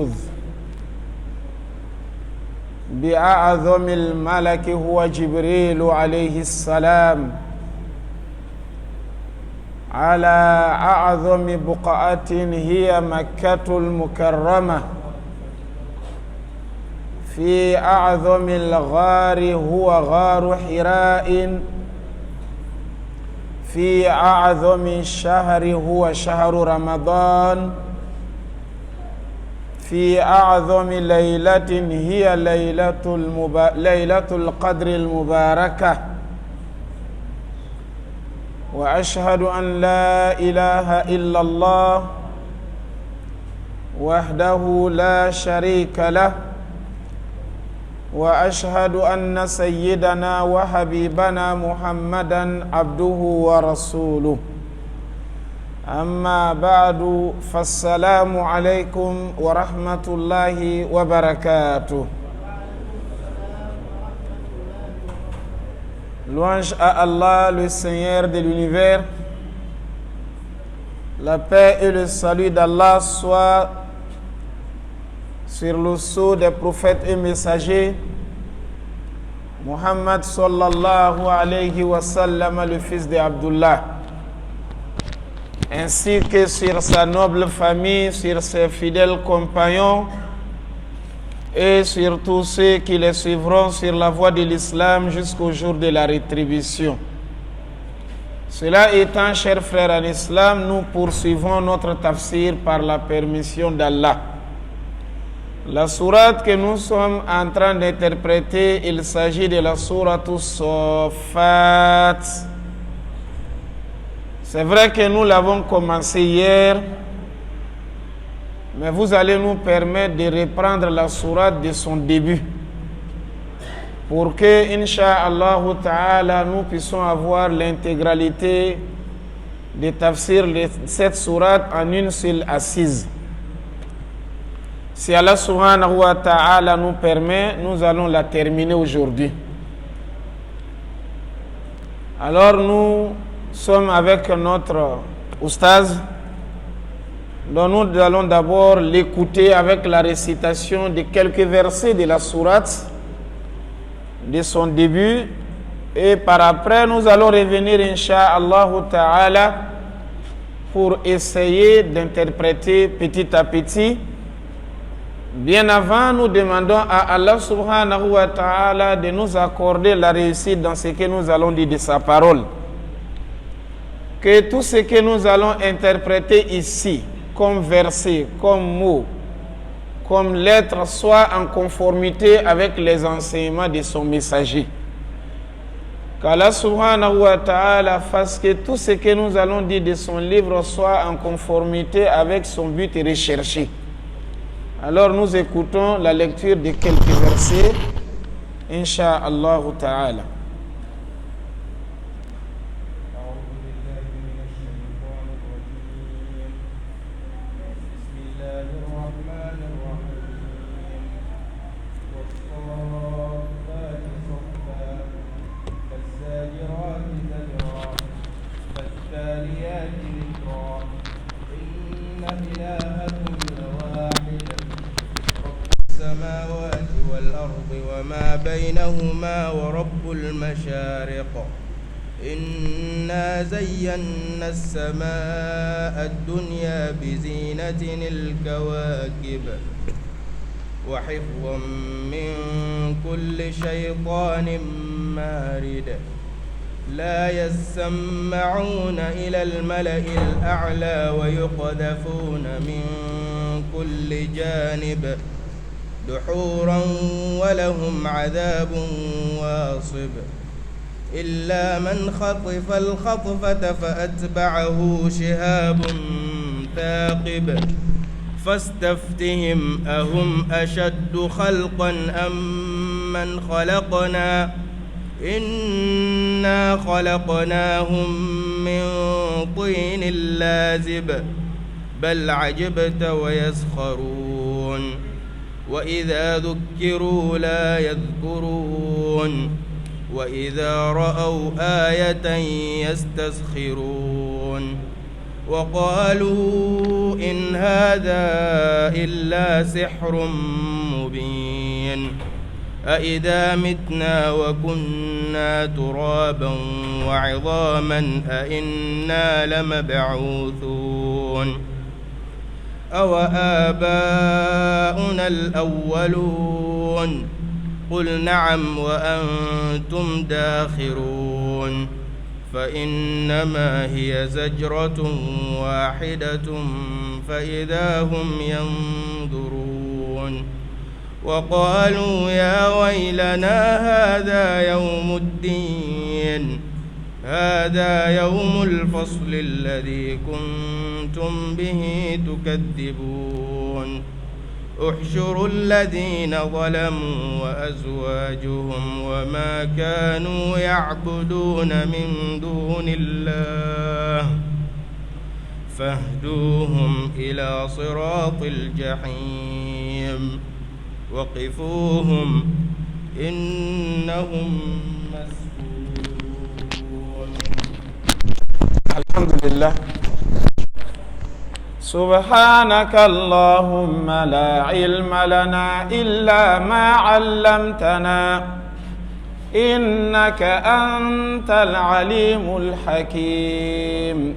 المحفوظ بأعظم الملك هو جبريل عليه السلام على أعظم بقعة هي مكة المكرمة في أعظم الغار هو غار حراء في أعظم الشهر هو شهر رمضان في أعظم ليلة هي ليلة القدر المباركة وأشهد أن لا إله إلا الله وحده لا شريك له وأشهد أن سيدنا وحبيبنا محمدًا عبده ورسوله أما بعد فالسلام عليكم ورحمة الله وبركاته. Louange à Allah, le Seigneur de l'univers. La paix et le salut d'Allah soient sur le sceau des prophètes et messagers, Muhammad sallallahu alayhi wa sallam, le fils d'Abdullah, ainsi que sur sa noble famille, sur ses fidèles compagnons et sur tous ceux qui les suivront sur la voie de l'islam jusqu'au jour de la rétribution. Cela étant, chers frères en islam, nous poursuivons notre tafsir par la permission d'Allah. La sourate que nous sommes en train d'interpréter, il s'agit de la sourate Sofat. C'est vrai que nous l'avons commencé hier, mais vous allez nous permettre de reprendre la sourate de son début pour que, Inch'Allah Ta'ala, nous puissions avoir l'intégralité de tafsir de cette sourate en une seule assise. Si Allah subhanahu wa ta'ala nous permet, nous allons la terminer aujourd'hui. Alors nous sommes avec notre oustaz, dont nous allons d'abord l'écouter avec la récitation de quelques versets de la sourate, de son début, et par après nous allons revenir incha'Allah ta'ala pour essayer d'interpréter petit à petit. Bien avant, nous demandons à Allah subhanahu wa ta'ala de nous accorder la réussite dans ce que nous allons dire de sa parole. Que tout ce que nous allons interpréter ici, comme verset, comme mot, comme lettre, soit en conformité avec les enseignements de son messager. Qu'Allah subhanahu wa ta'ala fasse que tout ce que nous allons dire de son livre soit en conformité avec son but recherché. Alors nous écoutons la lecture de quelques versets, Inch'Allah Ta'ala. السماوات والأرض وما بينهما ورب المشارق إنا زينا السماء الدنيا بزينة الكواكب وحفظا من كل شيطان مارد لا يسمعون إلى الملأ الأعلى ويقذفون من كل جانب دحورا ولهم عذاب واصب إلا من خطف الخطفة فأتبعه شهاب ثاقب فاستفتهم أهم أشد خلقا أم من خلقنا إنا خلقناهم من طين لازب بل عجبت ويسخرون وإذا ذكروا لا يذكرون وإذا رأوا آية يستسخرون وقالوا إن هذا إلا سحر مبين أإذا متنا وكنا ترابا وعظاما أإنا لمبعوثون أو آباؤنا الأولون قل نعم وأنتم داخرون فإنما هي زجرة واحدة فإذا هم ينظرون وقالوا يا ويلنا هذا يوم الدين هذا يوم الفصل الذي كنتم به تكذبون احشروا الذين ظلموا وأزواجهم وما كانوا يعبدون من دون الله فاهدوهم إلى صراط الجحيم وقفوهم إنهم مسؤولون. الحمد لله. سبحانك اللهم لا علم لنا إلا ما علمتنا إنك أنت العليم الحكيم.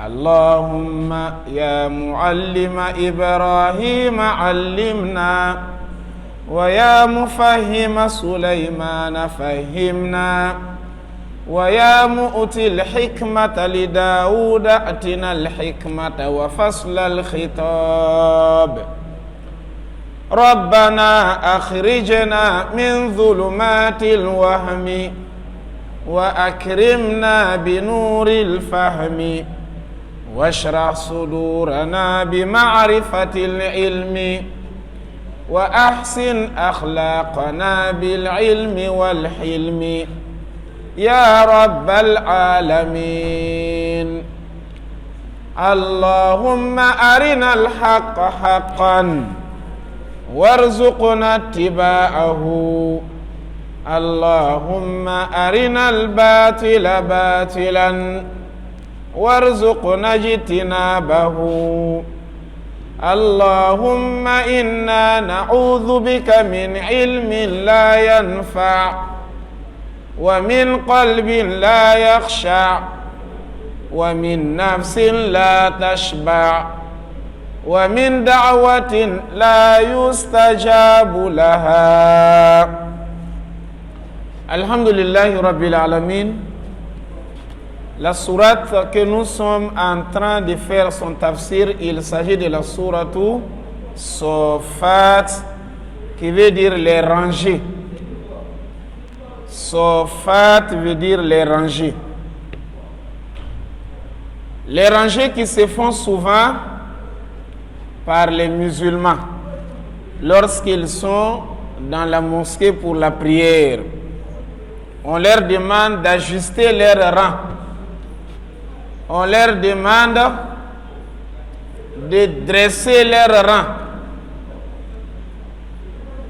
اللهم يا معلم إبراهيم علمنا ويا مفهم سليمان فهمنا ويا مؤتي الحكمة لداود أتنا الحكمة وفصل الخطاب. ربنا أخرجنا من ظلمات الوهم وأكرمنا بنور الفهم واشرح صدورنا بمعرفة العلم وأحسن أخلاقنا بالعلم والحلم يا رب العالمين. اللهم أرنا الحق حقا وارزقنا اتباعه اللهم أرنا الباطل باطلا وارزقنا اجتنابه. اللهم إنا نعوذ بك من علم لا ينفع ومن قلب لا يخشع ومن نفس لا تشبع ومن دعوة لا يستجاب لها. Alhamdulillah Rabbil Alamin. La sourate que nous sommes en train de faire son tafsir, il s'agit de la sourate Sofat, qui veut dire les rangées. Sofat veut dire les rangées. Les rangées qui se font souvent par les musulmans lorsqu'ils sont dans la mosquée pour la prière. On leur demande d'ajuster leurs rangs. On leur demande de dresser leurs rangs.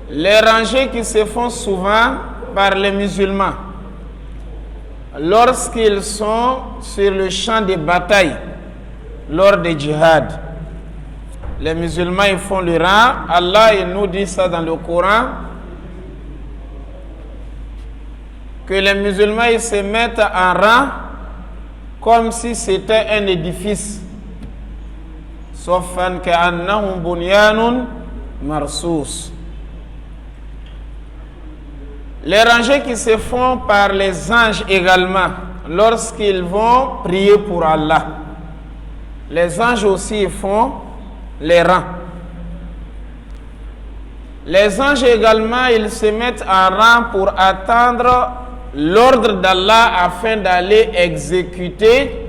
Les rangées qui se font souvent par les musulmans lorsqu'ils sont sur le champ de bataille lors des djihad. Les musulmans ils font le rang. Allah il nous dit ça dans le Coran, que les musulmans ils se mettent en rang comme si c'était un édifice. Saufan ka'annahum bunyanun marsus. Les rangées qui se font par les anges également lorsqu'ils vont prier pour Allah. Les anges aussi font les rangs. Les anges également, ils se mettent en rang pour attendre l'ordre d'Allah afin d'aller exécuter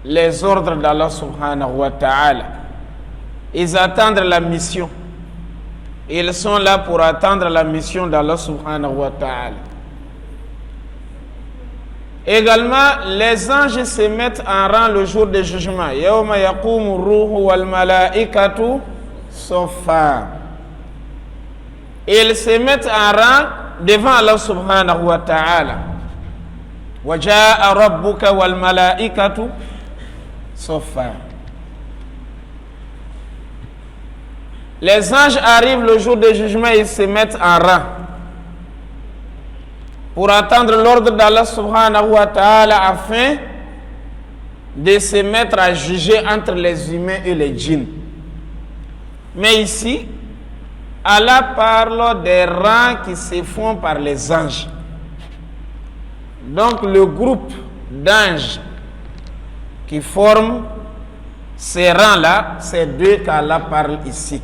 les ordres d'Allah subhanahu wa ta'ala. Ils attendent la mission. Ils sont là pour attendre la mission d'Allah subhanahu wa ta'ala. Également, les anges se mettent en rang le jour du jugement. Yawma yaqumu ruhu wal malaikatu saffa. Ils se mettent en rang devant Allah subhanahu wa ta'ala. Wa jaa rabbuka wal malaikatu Sofar. Les anges arrivent le jour du jugement et ils se mettent en rang pour attendre l'ordre d'Allah subhanahu wa ta'ala afin de se mettre à juger entre les humains et les djinns. Mais ici, Allah parle des rangs qui se font par les anges. Donc le groupe d'anges qui forment ces rangs-là, c'est d'eux qu'Allah parle ici.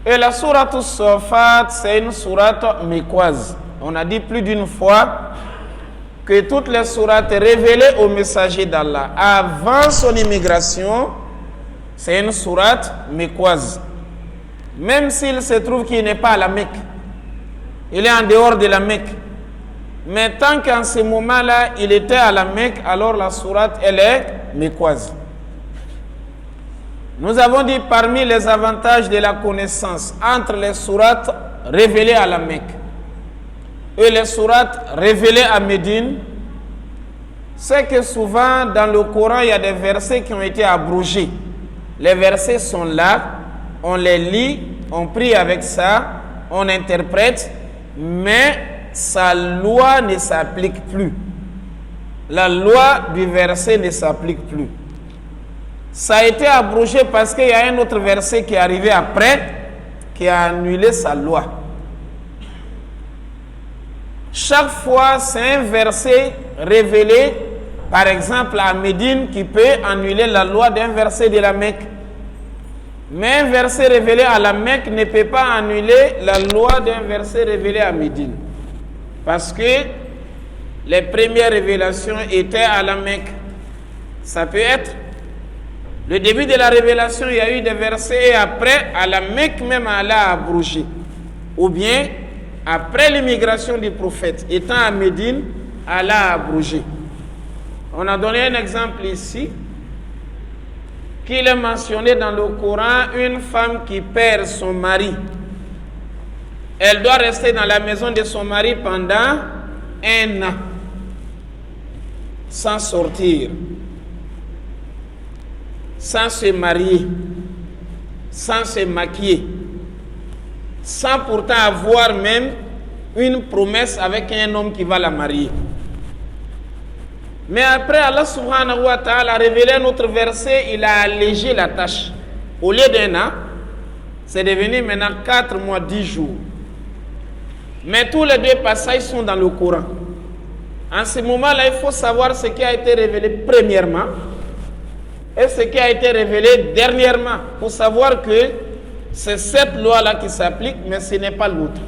Et la sourate As-Saffat, c'est une sourate mécoise. On a dit plus d'une fois que toutes les sourates révélées au messager d'Allah avant son immigration, c'est une sourate mécoise. Même s'il se trouve qu'il n'est pas à la Mecque, il est en dehors de la Mecque. Mais tant qu'en ce moment-là, il était à la Mecque, alors la sourate, elle est mécoise. Nous avons dit parmi les avantages de la connaissance entre les sourates révélées à la Mecque et les sourates révélées à Médine, c'est que souvent dans le Coran, il y a des versets qui ont été abrogés. Les versets sont là, on les lit, on prie avec ça, on interprète, mais sa loi ne s'applique plus. La loi du verset ne s'applique plus. Ça a été abrogé parce qu'il y a un autre verset qui est arrivé après, qui a annulé sa loi. Chaque fois, c'est un verset révélé, par exemple à Médine, qui peut annuler la loi d'un verset de la Mecque. Mais un verset révélé à la Mecque ne peut pas annuler la loi d'un verset révélé à Médine. Parce que les premières révélations étaient à la Mecque. Ça peut être le début de la révélation, il y a eu des versets et après, à la Mecque même, Allah a abrogé. Ou bien, après l'immigration du prophète, étant à Médine, Allah a abrogé. On a donné un exemple ici, qu'il est mentionné dans le Coran, une femme qui perd son mari. Elle doit rester dans la maison de son mari pendant 1 an, sans sortir, sans se marier, sans se maquiller, sans pourtant avoir même une promesse avec un homme qui va la marier. Mais après, Allah subhanahu wa ta'ala a révélé un autre verset, il a allégé la tâche. Au lieu d'1 an, c'est devenu maintenant 4 mois, 10 jours. Mais tous les deux passages sont dans le Coran. En ce moment-là, il faut savoir ce qui a été révélé premièrement et ce qui a été révélé dernièrement, pour savoir que c'est cette loi-là qui s'applique, mais ce n'est pas l'autre.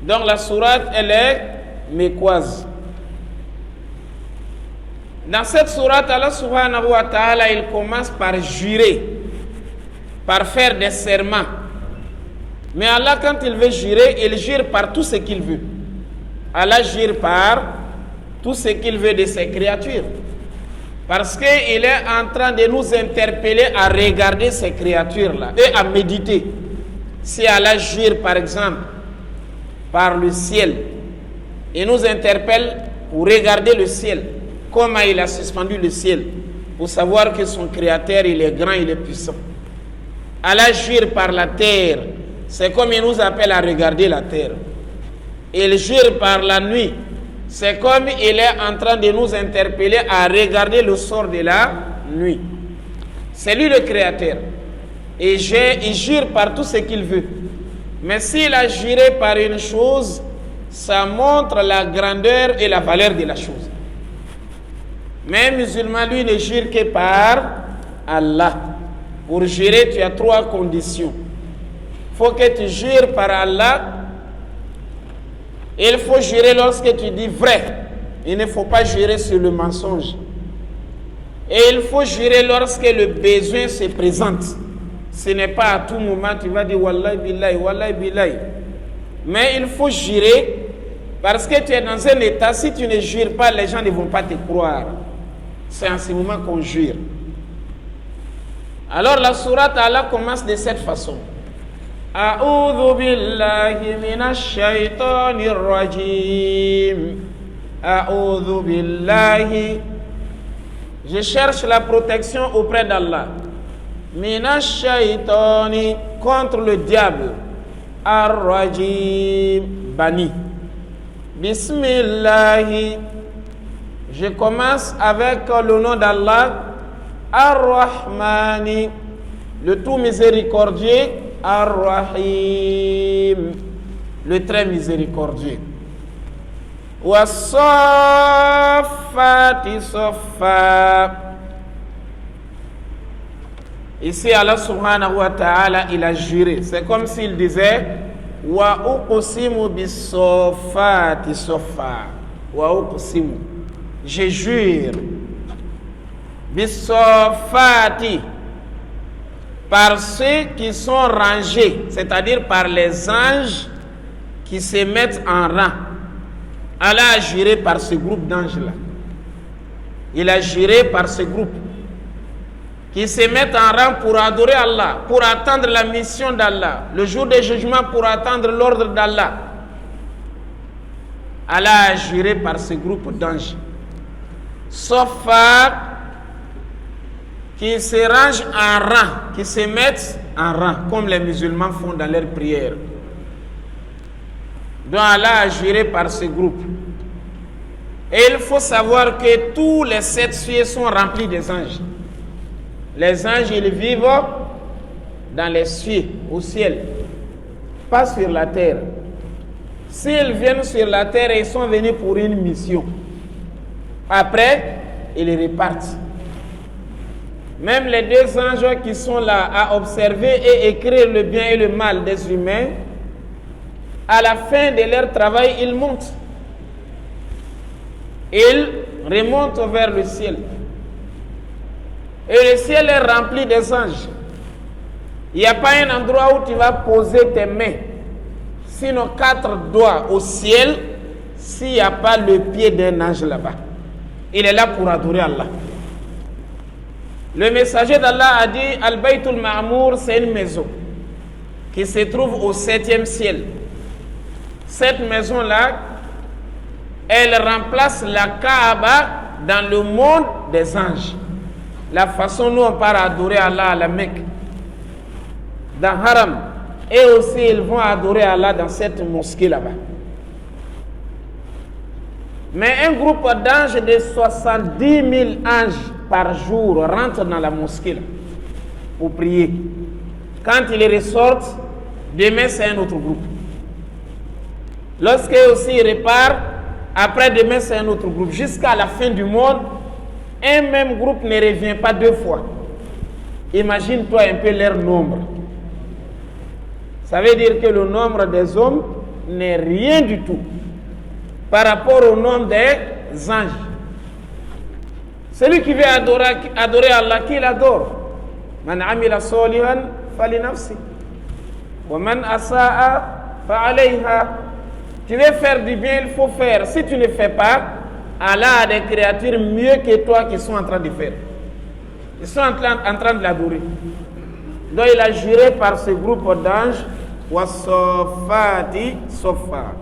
Donc la sourate, elle est mécoise. Dans cette sourate, Allah subhanahu wa ta'ala, il commence par jurer, par faire des serments. Mais Allah, quand il veut jurer, il jure par tout ce qu'il veut. Allah jure par tout ce qu'il veut de ses créatures. Parce qu'il est en train de nous interpeller à regarder ces créatures-là et à méditer. Si Allah jure, par exemple, par le ciel, il nous interpelle pour regarder le ciel, comment il a suspendu le ciel, pour savoir que son créateur, il est grand, il est puissant. Allah jure par la terre, c'est comme il nous appelle à regarder la terre. Il jure par la nuit, c'est comme il est en train de nous interpeller à regarder le sort de la nuit. C'est lui le créateur. Et il jure par tout ce qu'il veut. Mais s'il a juré par une chose, ça montre la grandeur et la valeur de la chose. Mais un musulman, lui, ne jure que par Allah. Pour jurer, tu as 3 conditions. Il faut que tu jures par Allah. Il faut jurer lorsque tu dis vrai. Il ne faut pas jurer sur le mensonge. Et il faut jurer lorsque le besoin se présente. Ce n'est pas à tout moment tu vas dire Wallahi billahi, Wallahi billahi. Mais il faut jurer parce que tu es dans un état, si tu ne jures pas, les gens ne vont pas te croire. C'est en ce moment qu'on jure. Alors la sourate Allah commence de cette façon. A'udhu billahi minash shaitanir rajim. A'udhu billahi Je cherche la protection auprès d'Allah. Minash shaitani, contre le diable. Ar-rajim, banni. Bismillahi. Je commence avec le nom d'Allah. Ar-Rahmani, le tout miséricordieux. Ar-Rahim, le très miséricordieux. Was-saffati saffa. Ici, Allah subhanahu wa ta'ala, il a juré. C'est comme s'il disait wa uqsimu bis-saffati saffa. Wa uqsimu. Je jure. Bis-saffati. Par ceux qui sont rangés, c'est-à-dire par les anges qui se mettent en rang. Allah a juré par ce groupe d'anges-là. Il a juré par ce groupe qui se mettent en rang pour adorer Allah, pour attendre la mission d'Allah, le jour du jugement pour attendre l'ordre d'Allah. Allah a juré par ce groupe d'anges. Sauf qui se rangent en rang, qui se mettent en rang, comme les musulmans font dans leurs prières. Donc Allah a juré par ce groupe. Et il faut savoir que tous les 7 cieux sont remplis des anges. Les anges, ils vivent dans les cieux, au ciel, pas sur la terre. S'ils viennent sur la terre, ils sont venus pour une mission. Après, ils repartent. Même les 2 anges qui sont là à observer et écrire le bien et le mal des humains, à la fin de leur travail, ils montent. Ils remontent vers le ciel. Et le ciel est rempli des anges. Il n'y a pas un endroit où tu vas poser tes mains, sinon 4 doigts au ciel, s'il n'y a pas le pied d'un ange là-bas. Il est là pour adorer Allah. Le messager d'Allah a dit Al-Baytul Ma'mour, c'est une maison qui se trouve au 7e ciel. Cette maison-là, elle remplace la Kaaba dans le monde des anges. La façon dont on part adorer Allah à la Mecque, dans Haram, et aussi ils vont adorer Allah dans cette mosquée là-bas. Mais un groupe d'anges de 70 000 anges par jour rentre dans la mosquée là, pour prier. Quand ils ressortent, demain c'est un autre groupe. Lorsqu'ils aussi repartent, après demain c'est un autre groupe. Jusqu'à la fin du monde, un même groupe ne revient pas 2 fois. Imagine-toi un peu leur nombre. Ça veut dire que le nombre des hommes n'est rien du tout par rapport au nombre des anges. Celui qui veut adorer Allah, qui l'adore? Man amila solihan fali nafsi wa man asaa fa alayha. Tu veux faire du bien, il faut faire. Si tu ne fais pas, Allah a des créatures mieux que toi qui sont en train de faire. Ils sont en train de l'adorer. Donc il a juré par ce groupe d'anges Wasafati Sofa.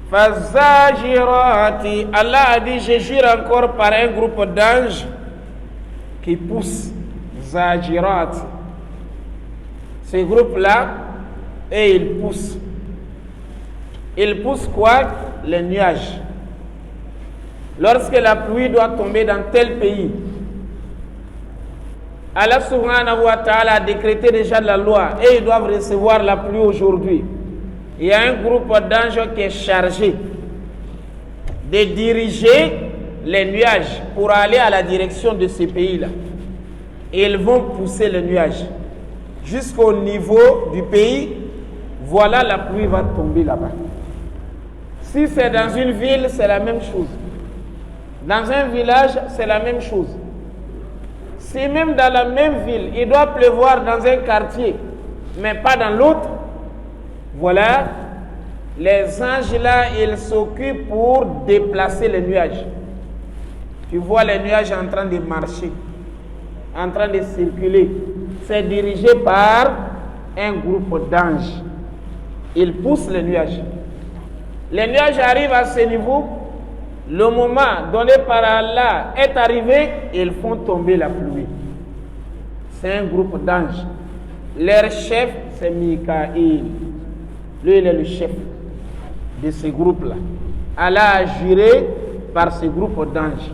Fazajirati. Allah a dit, je jure encore par un groupe d'anges qui poussent. Zajirat. Ce groupe-là, et ils poussent. Ils poussent quoi? Les nuages. Lorsque la pluie doit tomber dans tel pays, Allah subhanahu wa ta'ala a décrété déjà la loi et ils doivent recevoir la pluie aujourd'hui. Il y a un groupe d'anges qui est chargé de diriger les nuages pour aller à la direction de ces pays-là. Et ils vont pousser les nuages jusqu'au niveau du pays. Voilà, la pluie va tomber là-bas. Si c'est dans une ville, c'est la même chose. Dans un village, c'est la même chose. Si même dans la même ville, il doit pleuvoir dans un quartier, mais pas dans l'autre, voilà, les anges là, ils s'occupent pour déplacer les nuages. Tu vois les nuages en train de marcher, en train de circuler. C'est dirigé par un groupe d'anges. Ils poussent les nuages. Les nuages arrivent à ce niveau. Le moment donné par Allah est arrivé, ils font tomber la pluie. C'est un groupe d'anges. Leur chef, c'est Mikaïl. Lui, il est le chef de ce groupe-là. Allah a juré par ce groupe d'anges.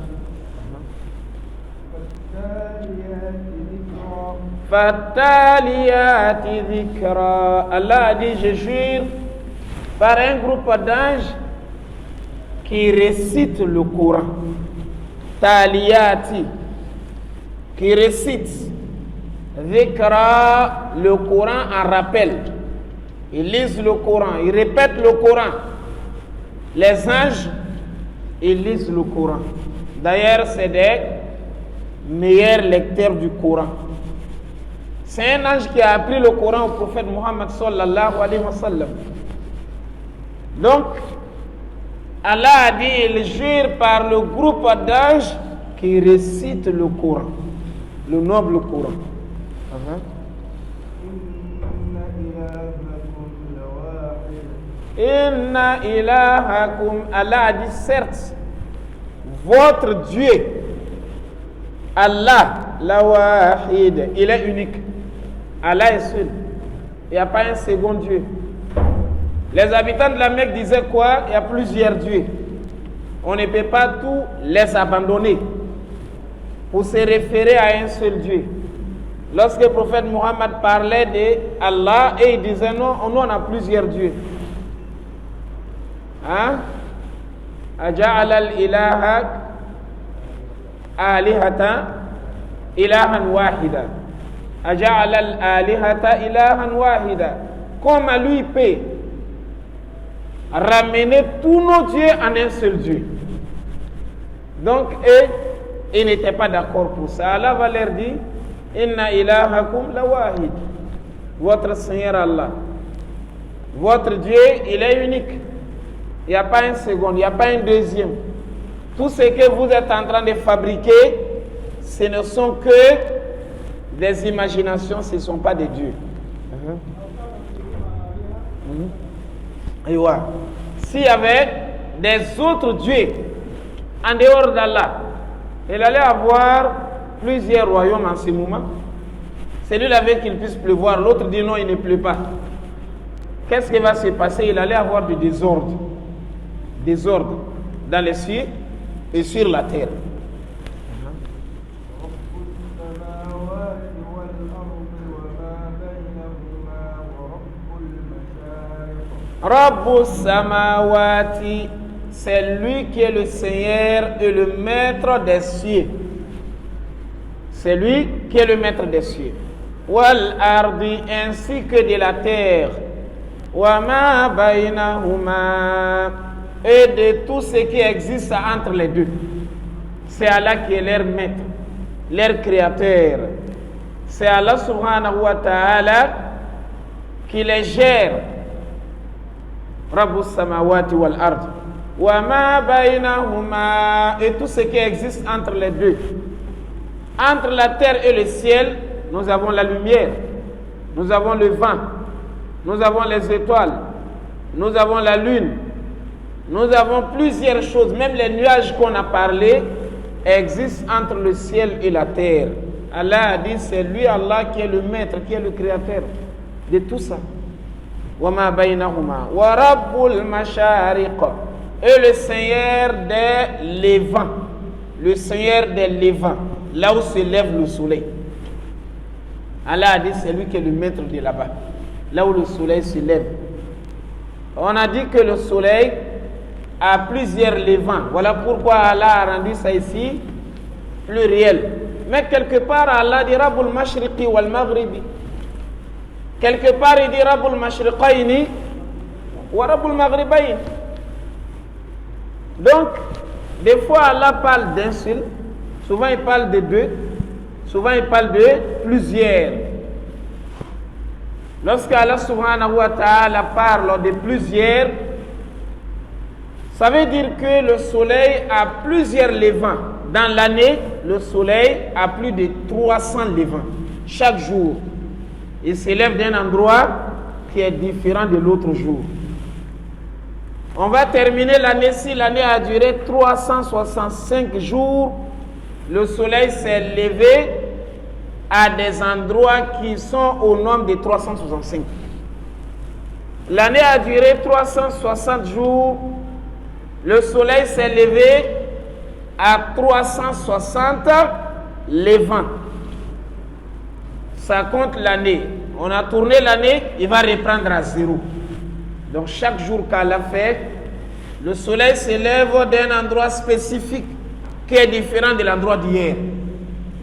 Fataliyati dhikra. Allah a dit, je jure par un groupe d'anges qui récite le Coran. Taliyati, qui récite dhikra, le Coran en rappel. Ils lisent le Coran, ils répètent le Coran. Les anges, ils lisent le Coran. D'ailleurs, c'est des meilleurs lecteurs du Coran. C'est un ange qui a appris le Coran au prophète Muhammad sallallahu alayhi wa sallam. Donc, Allah a dit, il jure par le groupe d'anges qui récite le Coran, le noble Coran. Inna ilahakum, Allah a dit, certes, votre Dieu, Allah, la wahid, il est unique. Allah est seul. Il n'y a pas un second Dieu. Les habitants de la Mecque disaient quoi? Il y a plusieurs dieux. On ne peut pas tout les abandonner pour se référer à un seul Dieu. Lorsque le prophète Muhammad parlait de Allah et il disait non, nous on a plusieurs dieux. Hein? Aja'ala al-ilaha alihata ilahan wahida. Aja'ala al-alihata ilahan wahida. Comme à lui peut ramener tous nos dieux en un seul Dieu. Donc, ils n'étaient pas d'accord pour ça. Allah va leur dire, Inna ilahakum la wahid. Votre Seigneur Allah, votre Dieu, il est unique. Il n'y a pas un second, il n'y a pas un deuxième. Tout ce que vous êtes en train de fabriquer, ce ne sont que des imaginations, ce ne sont pas des dieux. Et ouais. S'il y avait des autres dieux en dehors d'Allah, il allait avoir plusieurs royaumes en ce moment. Celui-là veut qu'il puisse pleuvoir, l'autre dit non, il ne pleut pas. Qu'est-ce qui va se passer? Il allait avoir du désordre. Désordre dans les cieux et sur la terre. Rabbus samawati, c'est lui qui est le Seigneur et le maître des cieux. C'est lui qui est le maître des cieux. Wal ardi, ainsi que de la terre. Wa ma bainahuma, et de tout ce qui existe entre les deux. C'est Allah qui est leur maître, leur créateur. C'est Allah subhanahu wa ta'ala qui les gère. Rabbus samawati wal ard. Wa ma bainahuma, et tout ce qui existe entre les deux. Entre la terre et le ciel, nous avons la lumière, nous avons le vent, nous avons les étoiles, nous avons la lune, nous avons plusieurs choses. Même les nuages qu'on a parlé existent entre le ciel et la terre. Allah a dit, c'est lui Allah qui est le maître, qui est le créateur de tout ça. وَمَا بَيْنَهُمَا وَرَبُّ الْمَشَارِقِ, et le Seigneur des levants, le Seigneur des levants, là où se lève le soleil. Allah a dit, c'est lui qui est le maître de là-bas, là où le soleil se lève. On a dit que le soleil a plusieurs levants. Voilà pourquoi Allah a rendu ça ici pluriel. Mais quelque part, Allah dit Rabbul Mashriqi wal Maghribi. Quelque part, il dit Rabbul Mashriqayni wa Rabbul Maghribayni. Donc, des fois, Allah parle d'un seul. Souvent, il parle de deux. Souvent, il parle de plusieurs. Lorsque Allah subhanahu wa ta'ala parle de plusieurs, ça veut dire que le soleil a plusieurs levants. Dans l'année, le soleil a plus de 300 levants chaque jour. Il s'élève d'un endroit qui est différent de l'autre jour. On va terminer l'année, si l'année a duré 365 jours, le soleil s'est levé à des endroits qui sont au nombre de 365. L'année a duré 360 jours, le soleil s'est levé à 360 levants. Ça compte l'année. On a tourné l'année, il va reprendre à zéro. Donc chaque jour qu'Allah fait, le soleil s'élève d'un endroit spécifique qui est différent de l'endroit d'hier.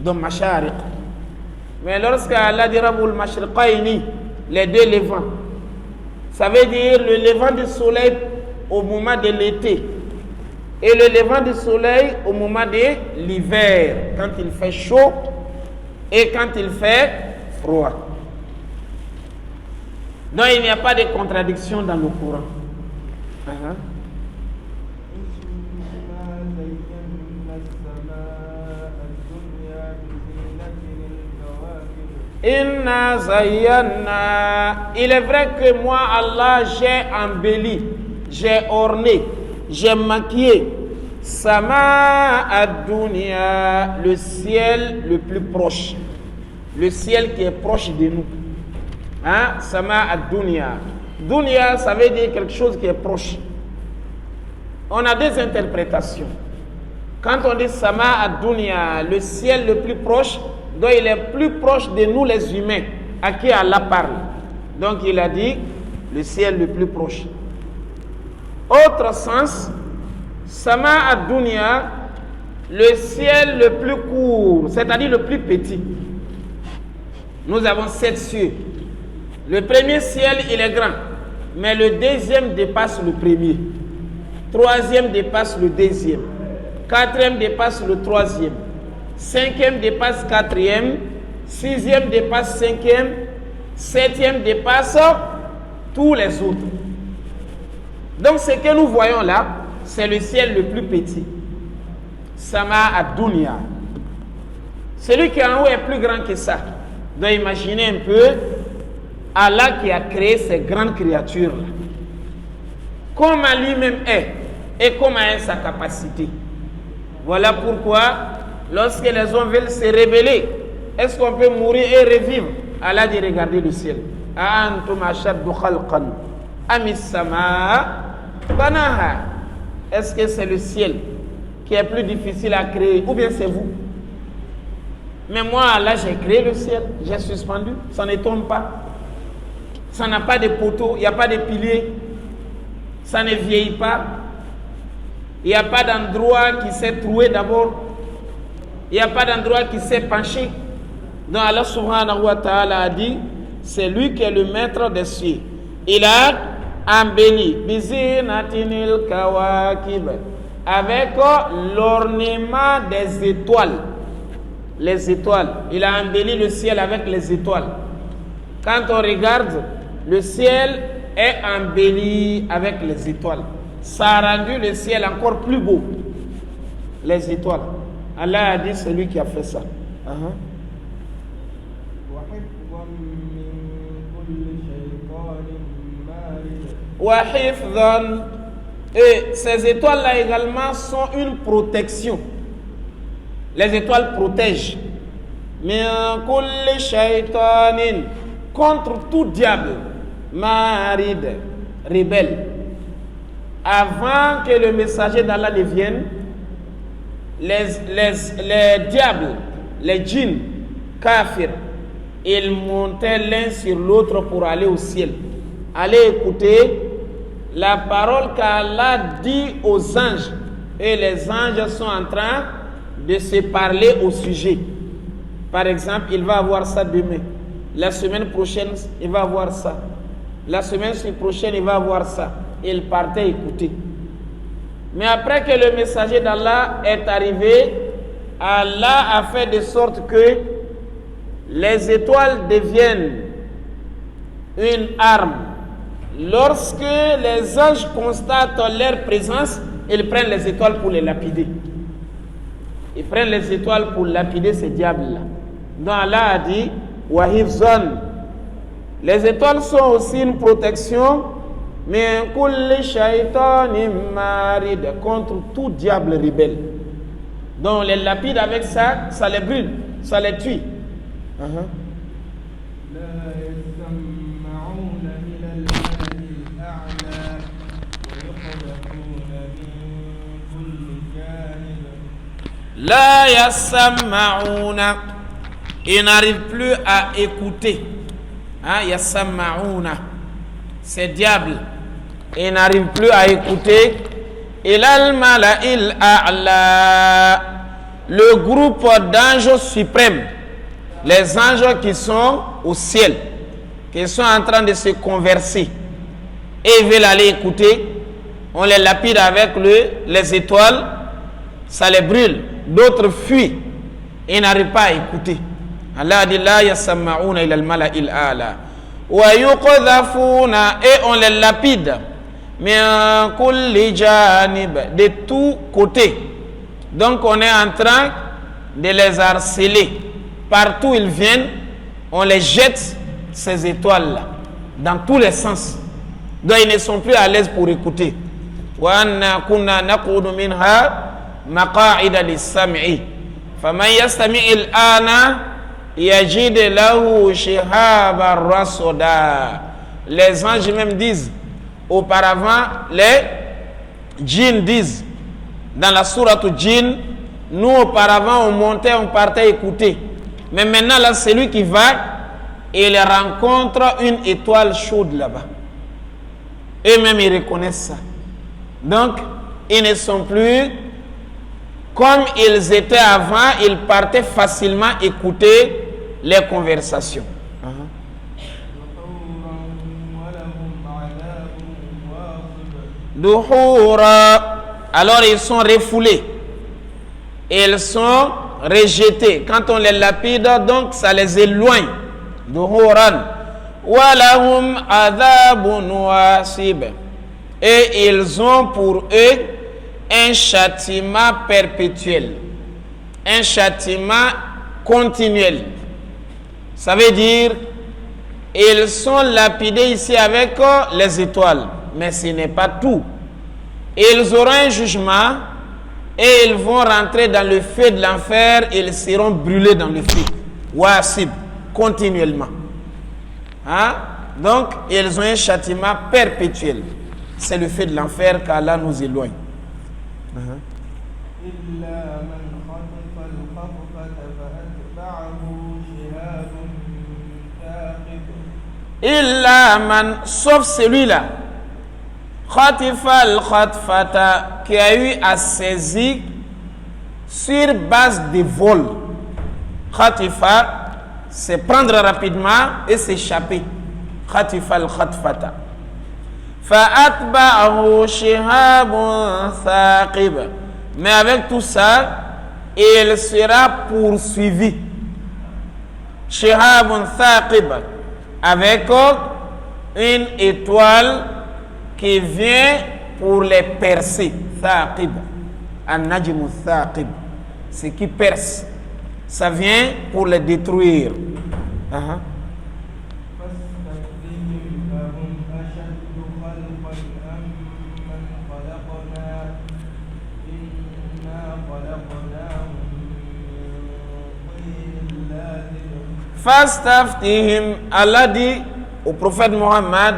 Donc Mashariq. Mais lorsque Allah dit Rabbul Mashriqaini, les deux levants, ça veut dire le levant du soleil au moment de l'été et le levant du soleil au moment de l'hiver, quand il fait chaud et quand il fait froid. Donc il n'y a pas de contradiction dans le Coran. Inna zayyana. Il est vrai que moi, Allah, j'ai embelli, j'ai orné, j'ai maquillé Sama ad-dunya, le ciel le plus proche, le ciel qui est proche de nous. Hein? Sama ad-dunya. Dunya, ça veut dire quelque chose qui est proche. On a deux interprétations. Quand on dit Sama ad-dunya, le ciel le plus proche, donc il est plus proche de nous les humains, à qui Allah parle. Donc il a dit le ciel le plus proche. Autre sens, Sama ad-dunya, le ciel le plus court, c'est-à-dire le plus petit. Nous avons 7 cieux. Le premier ciel, il est grand, mais le deuxième dépasse le premier. Troisième dépasse le deuxième. Quatrième dépasse le troisième. Cinquième dépasse quatrième. Sixième dépasse cinquième. Septième dépasse tous les autres. Donc ce que nous voyons là, c'est le ciel le plus petit. Sama ad-dunya. Celui qui est en haut est plus grand que ça. Donc imaginez un peu Allah qui a créé ces grandes créatures-là. Comment lui-même est et comment est sa capacité. Voilà pourquoi, lorsque les hommes veulent se rébeller, est-ce qu'on peut mourir et revivre? Allah dit regardez le ciel. Antum ashaddu khalqan amis samaa banaha. Est-ce que c'est le ciel qui est plus difficile à créer ou bien c'est vous? Mais moi, là, j'ai créé le ciel, j'ai suspendu, ça ne tombe pas. Ça n'a pas de poteaux, il n'y a pas de piliers, ça ne vieillit pas. Il n'y a pas d'endroit qui s'est troué d'abord. Il n'y a pas d'endroit qui s'est penché. Donc Allah subhanahu wa ta'ala a dit, c'est lui qui est le maître des cieux. Il a embelli bizinatinil kawakib, avec l'ornement des étoiles. Les étoiles. Il a embelli le ciel avec les étoiles. Quand on regarde, le ciel est embelli avec les étoiles. Ça a rendu le ciel encore plus beau. Les étoiles. Allah a dit, c'est lui qui a fait ça. Et ces étoiles-là également sont une protection. Les étoiles protègent. Min kulli shaytanin, contre tout diable, marid, rebelle. Avant que le messager d'Allah ne vienne, les diables, les djinns, kafirs, ils montaient l'un sur l'autre pour aller au ciel. Allez écouter la parole qu'Allah dit aux anges. Et les anges sont en train de se parler au sujet. Par exemple, il va avoir ça demain. La semaine prochaine, il va avoir ça. La semaine prochaine, il va avoir ça. Il partait écouter. Mais après que le messager d'Allah est arrivé, Allah a fait de sorte que les étoiles deviennent une arme. Lorsque les anges constatent leur présence, ils prennent les étoiles pour les lapider. Ils prennent les étoiles pour lapider ces diables-là. Donc Allah a dit, Wahifzan, Les étoiles sont aussi une protection, mais contre tout diable rebelle. Donc on les lapide avec ça, ça les brûle, ça les tue. La yasma'una, ils n'arrivent plus à écouter. Yasma'una, ces diables, ils n'arrivent plus à écouter. Ilal mala'il a'la, le groupe d'anges suprêmes, les anges qui sont au ciel, qui sont en train de se converser et ils veulent aller écouter. On les lapide avec les étoiles, ça les brûle. D'autres fuient et n'arrivent pas à écouter. Allah dit la yasma'una ila al-mala'il a'la wa yuqdhafuna, et on les lapide min kulli janib, de tous côtés. Donc on est en train de les harceler. Partout ils viennent, on les jette ces étoiles là dans tous les sens. Donc ils ne sont plus à l'aise pour écouter. Wa anna kunna naqudu minha maqa'ida lis-sam'i faman yastami' al-ana yajid lahu shihaban rasada. Les anges même disent, auparavant les djinns disent dans la sourate djinn, nous auparavant on montait, on partait écouter, mais maintenant là celui qui va, il rencontre une étoile chaude là-bas, et même ils reconnaissent ça. Donc ils ne sont plus comme ils étaient avant, ils partaient facilement écouter les conversations. Duhura, alors ils sont refoulés, ils sont rejetés. Quand on les lapide, donc ça les éloigne. Duhuran walahum adhabun wasib, et ils ont pour eux un châtiment perpétuel, un châtiment continuel. Ça veut dire, ils sont lapidés ici avec les étoiles, mais ce n'est pas tout. Ils auront un jugement et ils vont rentrer dans le feu de l'enfer, ils seront brûlés dans le feu. Wasib, continuellement. Donc, ils ont un châtiment perpétuel. C'est le feu de l'enfer qu'Allah nous éloigne. Illa man, sauf celui-là, khatifa al-khatfata, qui a eu à saisir sur base de vol. Khatifa, c'est prendre rapidement et s'échapper. Khatifa al-khatfata. Fa'atba'ahu shihabun thaqib. Mais avec tout ça, il sera poursuivi. Shihabun thaqib, avec une étoile qui vient pour les percer. Thaqib. An-najmu thaqib, ce qui perce. Ça vient pour les détruire. Fastaftihim, Allah dit au prophète Mohammed,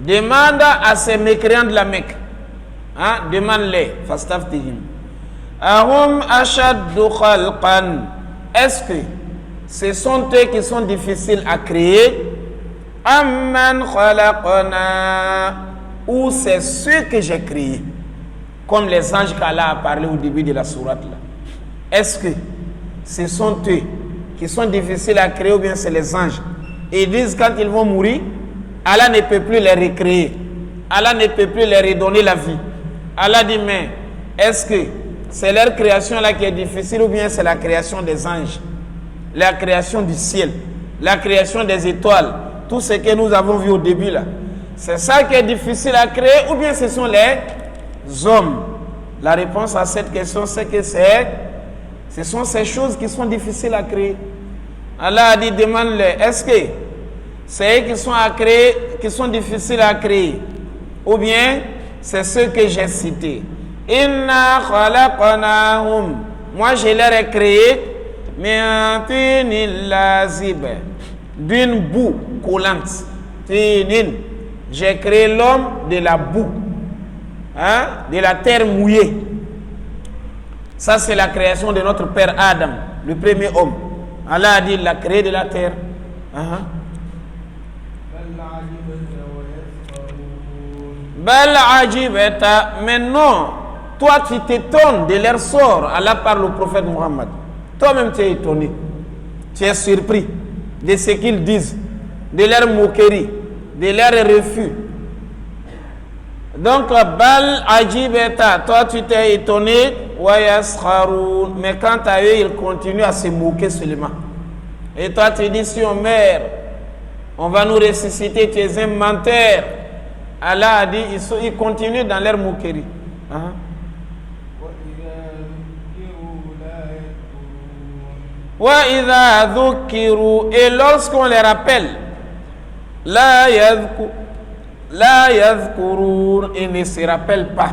demande à ces mécréants de la Mecque, demande-les, fastaftihim, ahum ashaddu khalqan, est-ce que ce sont eux qui sont difficiles à créer, amman khalaqna, ou c'est ceux que j'ai créés, comme les anges qu'Allah a parlé au début de la sourate là. Est-ce que ce sont eux qui sont difficiles à créer ou bien c'est les anges? Et ils disent quand ils vont mourir, Allah ne peut plus les recréer, Allah ne peut plus les redonner la vie. Allah dit, mais est-ce que c'est leur création là qui est difficile ou bien c'est la création des anges, la création du ciel, la création des étoiles, tout ce que nous avons vu au début là? C'est ça qui est difficile à créer ou bien ce sont les hommes? La réponse à cette question, c'est que ce sont ces choses qui sont difficiles à créer. Allah a dit, demande-les, est-ce que C'est eux qui sont à créer, qui sont difficiles à créer. Ou bien, c'est ceux que j'ai cités. Inna khalaqnahum. Moi, je les ai créés min tinin lazib, d'une boue collante. Tinin. J'ai créé l'homme de la boue, hein, de la terre mouillée. Ça, c'est la création de notre père Adam, le premier homme. Allah a dit, il l'a créé de la terre. Bal ajibata. Mais non, toi tu t'étonnes de leur sort. Allah parle au prophète Muhammad. Toi-même tu es étonné. Tu es surpris de ce qu'ils disent, de leur moquerie, de leur refus. Donc, bal ajibata, toi tu t'es étonné, wa yaskharun. Mais quant à eux, ils continuent à se moquer seulement. Et toi tu dis, si on meurt, on va nous ressusciter, tu es un menteur. Allah a dit, ils continuent dans leur moquerie. Wa idha dhukiru. Et lorsqu'on les rappelle, la yadhkurun, ils ne se rappellent pas.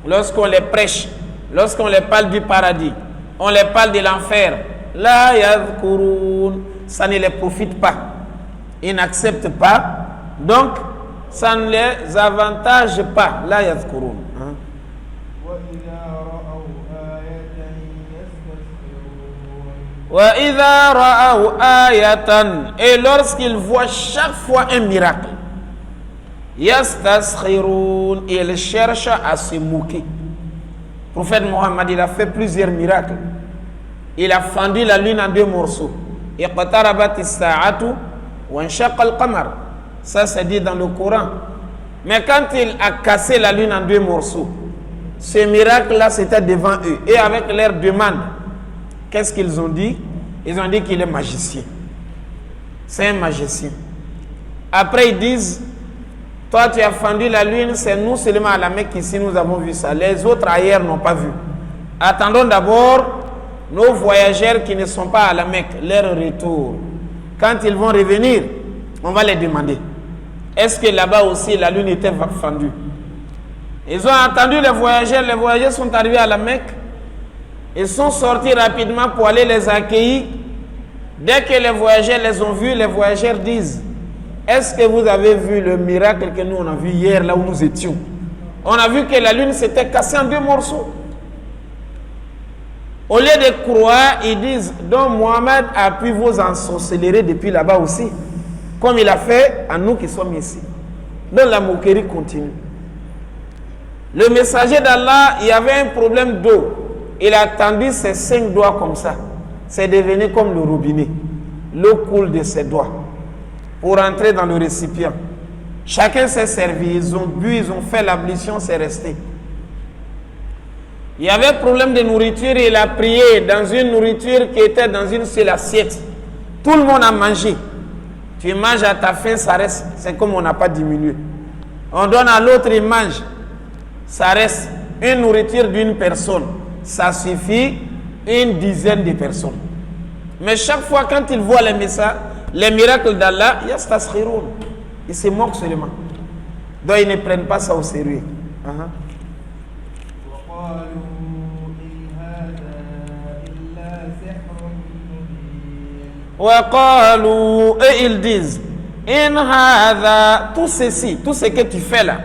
Lorsqu'on les prêche, lorsqu'on les parle du paradis, on les parle de l'enfer, la yadhkurun, ça ne les profite pas. Ils n'acceptent pas. Donc, ça ne les avantage pas. La yadhkurun. Wa idha ra'aw ayatan. Et lorsqu'ils voient chaque fois un miracle, yastaskhirun, ils cherchent à se moquer. Le prophète Mohammed, il a fait plusieurs miracles. Il a fendu la lune en 2 morceaux. Iqtarabat as-sa'atu wa inshaqa al-qamar. Ça, c'est dit dans le Coran. Mais quand il a cassé la lune en 2 morceaux, ce miracle-là, c'était devant eux. Et avec leur demande, qu'est-ce qu'ils ont dit? Ils ont dit qu'il est magicien. C'est un magicien. Après, ils disent, toi, tu as fendu la lune, c'est nous seulement à la Mecque ici, nous avons vu ça. Les autres ailleurs n'ont pas vu. Attendons d'abord nos voyageurs qui ne sont pas à la Mecque, leur retour. Quand ils vont revenir, on va les demander. Est-ce que là-bas aussi la lune était fendue? Ils ont entendu les voyageurs sont arrivés à la Mecque. Ils sont sortis rapidement pour aller les accueillir. Dès que les voyageurs les ont vus, les voyageurs disent, est-ce que vous avez vu le miracle que nous on a vu hier là où nous étions? On a vu que la lune s'était cassée en 2 morceaux. Au lieu de croire, ils disent, donc Mohammed a pu vous ensorceler depuis là-bas aussi, comme il a fait à nous qui sommes ici. Donc la moquerie continue. Le messager d'Allah, il y avait un problème d'eau. Il a tendu ses 5 doigts comme ça. C'est devenu comme le robinet. L'eau coule de ses doigts pour entrer dans le récipient. Chacun s'est servi. Ils ont bu, ils ont fait l'ablution, c'est resté. Il y avait problème de nourriture. Il a prié dans une nourriture qui était dans une seule assiette. Tout le monde a mangé. Tu manges à ta faim, ça reste. C'est comme on n'a pas diminué. On donne à l'autre, il mange. Ça reste une nourriture d'une personne. Ça suffit une dizaine de personnes. Mais chaque fois quand ils voient les messages, les miracles d'Allah, yastaskhirun. Ils se moquent seulement. Donc ils ne prennent pas ça au sérieux. Et ils disent, in hadha, tout ceci, tout ce que tu fais là,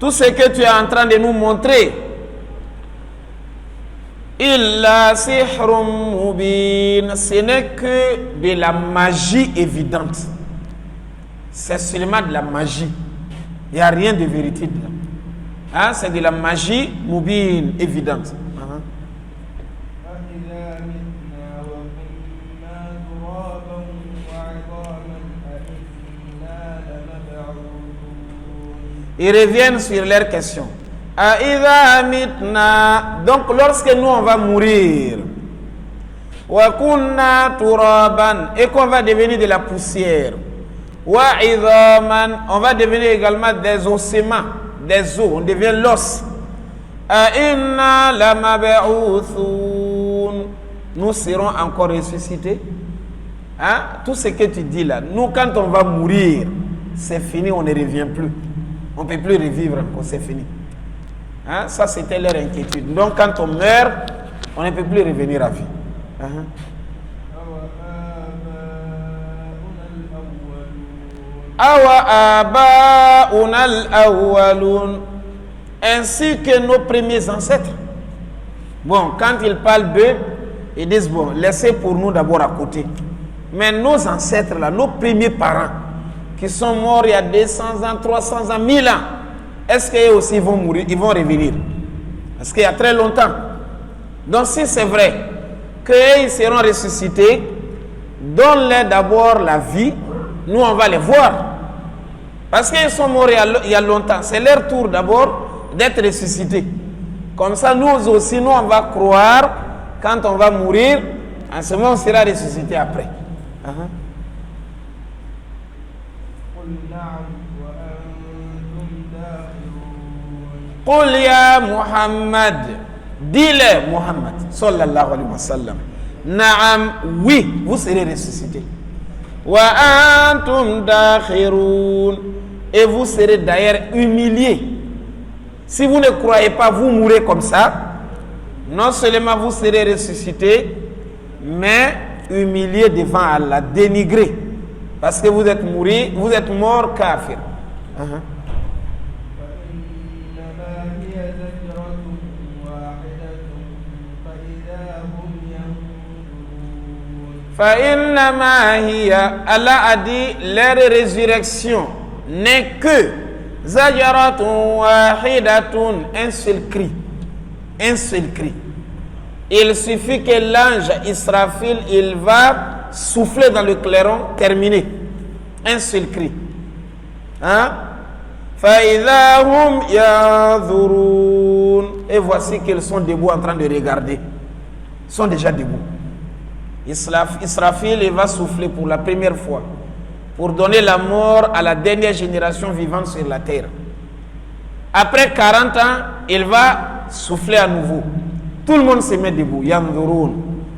tout ce que tu es en train de nous montrer, illa sihrun mubin, ce n'est que de la magie évidente. C'est seulement de la magie. Il n'y a rien de vérité dedans. Hein? C'est de la magie mubin, évidente. Ils reviennent sur leurs questions. Donc lorsque nous on va mourir, et qu'on va devenir de la poussière, on va devenir également des ossements, des os, on devient l'os. Nous serons encore ressuscités. Hein? Tout ce que tu dis là, nous quand on va mourir, c'est fini, on ne revient plus. On ne peut plus revivre encore, c'est fini. Hein? Ça, c'était leur inquiétude. Donc, quand on meurt, on ne peut plus revenir à vie. Awa aba'una al-awwalun, ainsi que nos premiers ancêtres. Bon, quand ils parlent d'eux, ils disent, bon, laissez pour nous d'abord à côté. Mais nos ancêtres, là, nos premiers parents, qui sont morts il y a 200 ans, 300 ans, 1000 ans, est-ce qu'eux aussi vont mourir, ils vont revenir? Parce qu'il y a très longtemps. Donc si c'est vrai qu'ils seront ressuscités, donne-leur d'abord la vie, nous on va les voir. Parce qu'ils sont morts il y a longtemps, c'est leur tour d'abord d'être ressuscités. Comme ça, nous aussi, nous on va croire, quand on va mourir, en ce moment on sera ressuscité après. Qul ya Muhammad, dis-le Muhammad sallallahu alayhi wa sallam, Naam, oui, vous serez ressuscité. Wa antum dakhirun, et vous serez d'ailleurs humiliés. Si vous ne croyez pas, vous mourrez comme ça. Non seulement vous serez ressuscité, mais humilié devant Allah, dénigré, parce que vous êtes mort kafir. Allah a dit, leur résurrection n'est que zajaratun wahidatun, un seul cri, un seul cri. Il suffit que l'ange Israfil, il va souffler dans le clairon, terminé. Un seul cri. فَإِذَا هُمْ يَنظُرُونَ, et voici qu'ils sont debout en train de regarder. Ils sont déjà debout. Israfil, il va souffler pour la première fois pour donner la mort à la dernière génération vivante sur la terre. Après 40 ans, il va souffler à nouveau. Tout le monde se met debout. Yanzurun.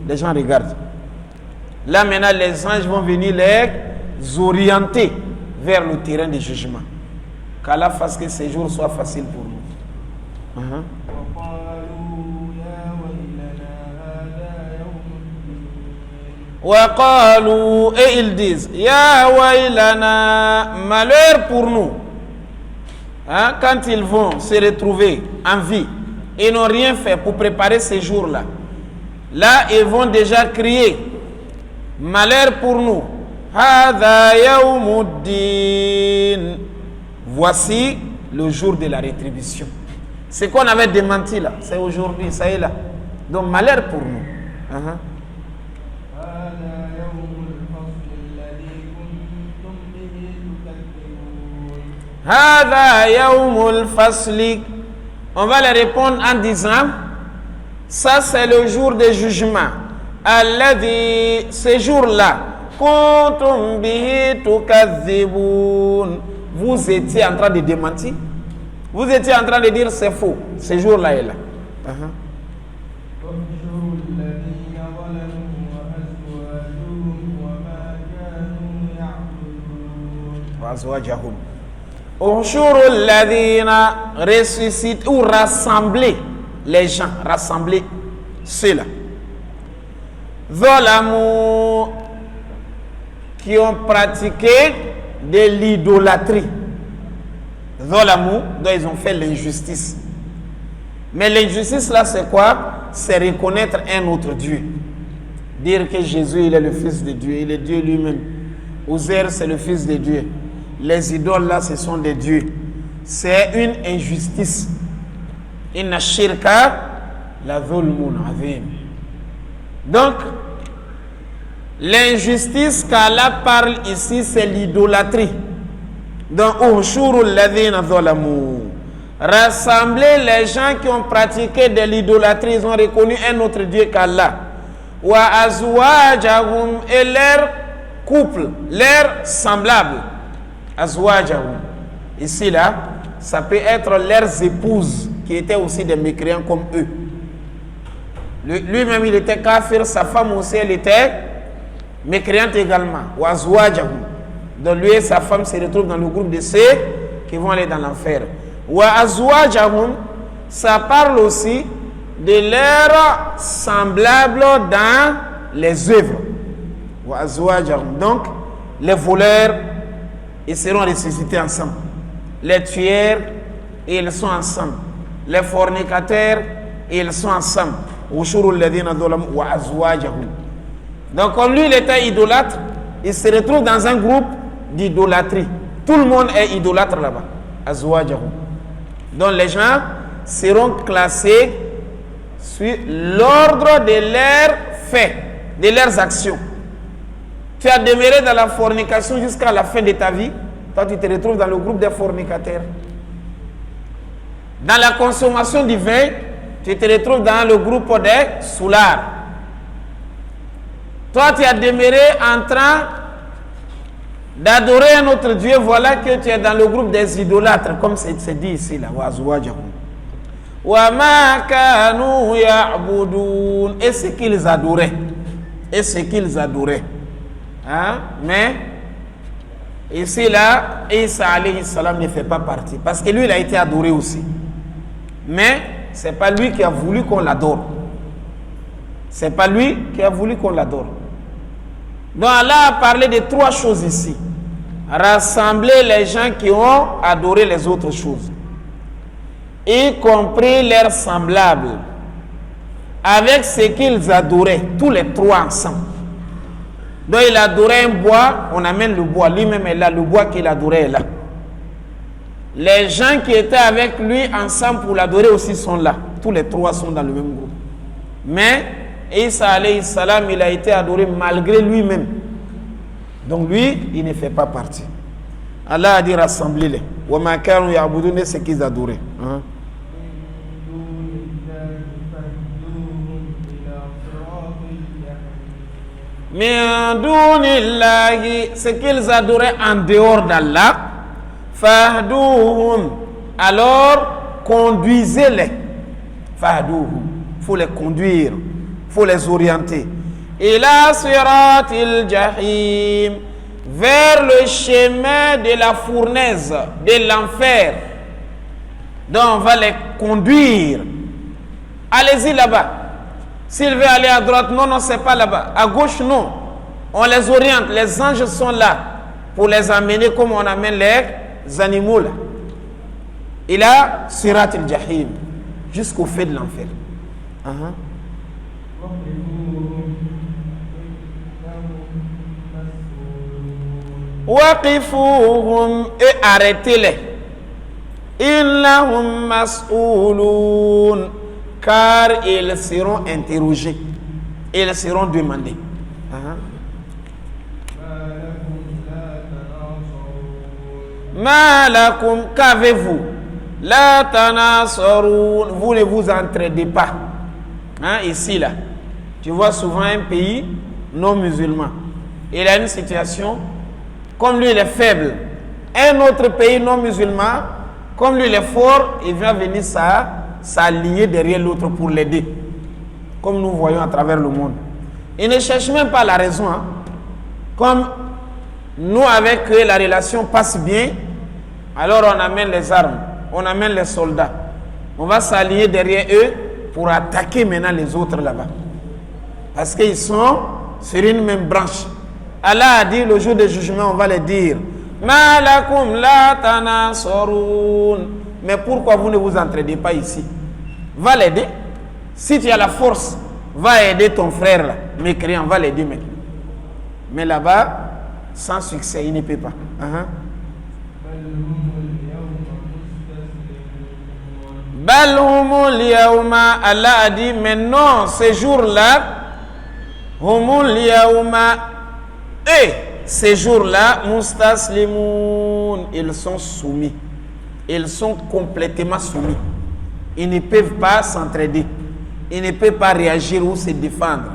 Les gens regardent. Là maintenant, les anges vont venir les orienter vers le terrain de jugement. Qu'Allah fasse que ces jours soient faciles pour nous. وقالوا, et ils disent, Ya waylana, malheur pour nous. Quand ils vont se retrouver en vie, ils n'ont rien fait pour préparer ces jours-là. Là, ils vont déjà crier, malheur pour nous. Hadha yawmuddin, voici le jour de la rétribution. Ce qu'on avait démenti là, c'est aujourd'hui, ça est là. Donc malheur pour nous. Hada yawmul fasli. On va les répondre en disant, ça c'est le jour de jugement. Alladhi, ce jour-là, kuntum bihi tukadhibun, vous étiez en train de démentir. Vous étiez en train de dire c'est faux. Ce jour-là est là. Unshurul ladhina, ressuscite ou rassembler les gens, rassembler ceux-là. Zolamu, qui ont pratiqué de l'idolâtrie. Zolamu, dont ils ont fait l'injustice. Mais l'injustice là, c'est quoi? C'est reconnaître un autre Dieu. Dire que Jésus, il est le Fils de Dieu, il est Dieu lui-même. Uzair, c'est le Fils de Dieu. Les idoles là, ce sont des dieux. C'est une injustice. Inna shirka la zulmun azim. Donc, l'injustice qu'Allah parle ici, c'est l'idolâtrie. Donc, ushurul ladhina zalamu, rassembler les gens qui ont pratiqué de l'idolâtrie, ils ont reconnu un autre Dieu qu'Allah. Wa azwajahum, et leur couple, leurs semblables. Azwajahum. Ici là, ça peut être leurs épouses qui étaient aussi des mécréants comme eux. Lui-même il était kafir, sa femme aussi elle était mécréantes également. Wa azwajahum. Donc lui et sa femme se retrouvent dans le groupe de ceux qui vont aller dans l'enfer. Wa azwajahum, ça parle aussi de leurs semblables dans les œuvres. Wa azwajahum. Donc, les voleurs, ils seront ressuscités ensemble. Les tueurs, ils sont ensemble. Les fornicateurs, ils sont ensemble. Donc, comme lui, il était idolâtre, il se retrouve dans un groupe d'idolâtrie. Tout le monde est idolâtre là-bas. Azwajahum. Donc, les gens seront classés sur l'ordre de leurs faits, de leurs actions. Tu as demeuré dans la fornication jusqu'à la fin de ta vie. Toi, tu te retrouves dans le groupe des fornicateurs. Dans la consommation du vin, tu te retrouves dans le groupe des soulards. Toi, tu as demeuré en train d'adorer un autre Dieu. Voilà que tu es dans le groupe des idolâtres, comme c'est dit ici, là. Wa ma kanu ya'budun. Et ce qu'ils adoraient. Et ce qu'ils adoraient. Hein? Mais ici là, Isa alayhi salam ne fait pas partie parce que lui il a été adoré aussi, mais c'est pas lui qui a voulu qu'on l'adore. C'est pas lui qui a voulu qu'on l'adore. Donc Allah a parlé de trois choses ici: rassembler les gens qui ont adoré les autres choses, y compris leurs semblables, avec ce qu'ils adoraient, tous les trois ensemble. Donc il adorait un bois, on amène le bois, lui-même est là, le bois qu'il adorait est là. Les gens qui étaient avec lui ensemble pour l'adorer aussi sont là. Tous les trois sont dans le même groupe. Mais Isa alayhi salam, il a été adoré malgré lui-même. Donc lui, il ne fait pas partie. Allah a dit rassemblez-les. Wa ma kanu ya'budun, c'est qu'ils adoraient. Min dunillahi, ce qu'ils adoraient en dehors d'Allah, fahduhum, alors conduisez-les. Fahduhum, faut les conduire, faut les orienter. Ila siratil jahim, vers le chemin de la fournaise, de l'enfer. Donc on va les conduire. Allez-y là-bas. S'il veut aller à droite, non, non, c'est pas là-bas. À gauche, non. On les oriente. Les anges sont là pour les amener comme on amène les animaux là. Il a Sirat al-Jahim jusqu'au fait de l'enfer. Waqifuhum, et arrêtez-les. Innahum mas'ouloun, car ils seront interrogés, ils seront demandés. Ma lakum, qu'avez-vous? La tanasarun, vous ne vous entraidez pas. Ici là, tu vois souvent un pays non musulman, il a une situation, comme lui il est faible. Un autre pays non musulman, comme lui il est fort, il va venir s'allier derrière l'autre pour l'aider, comme nous voyons à travers le monde. Il ne cherche même pas la raison. Comme nous avec eux, la relation passe bien, alors on amène les armes, on amène les soldats. On va s'allier derrière eux pour attaquer maintenant les autres là-bas. Parce qu'ils sont sur une même branche. Allah a dit le jour du jugement, on va les dire: Ma lakum la tanasarun. Mais pourquoi vous ne vous entraidez pas ici? Va l'aider. Si tu as la force, va aider ton frère là, mécréant, va l'aider maintenant. Mais là-bas, sans succès, il ne peut pas. Bal humul yawma, Allah a dit, mais non, ces jours-là, humul yawma, et ces jours-là, mustaslimun, ils sont soumis. Ils sont complètement soumis. Ils ne peuvent pas s'entraider. Ils ne peuvent pas réagir ou se défendre.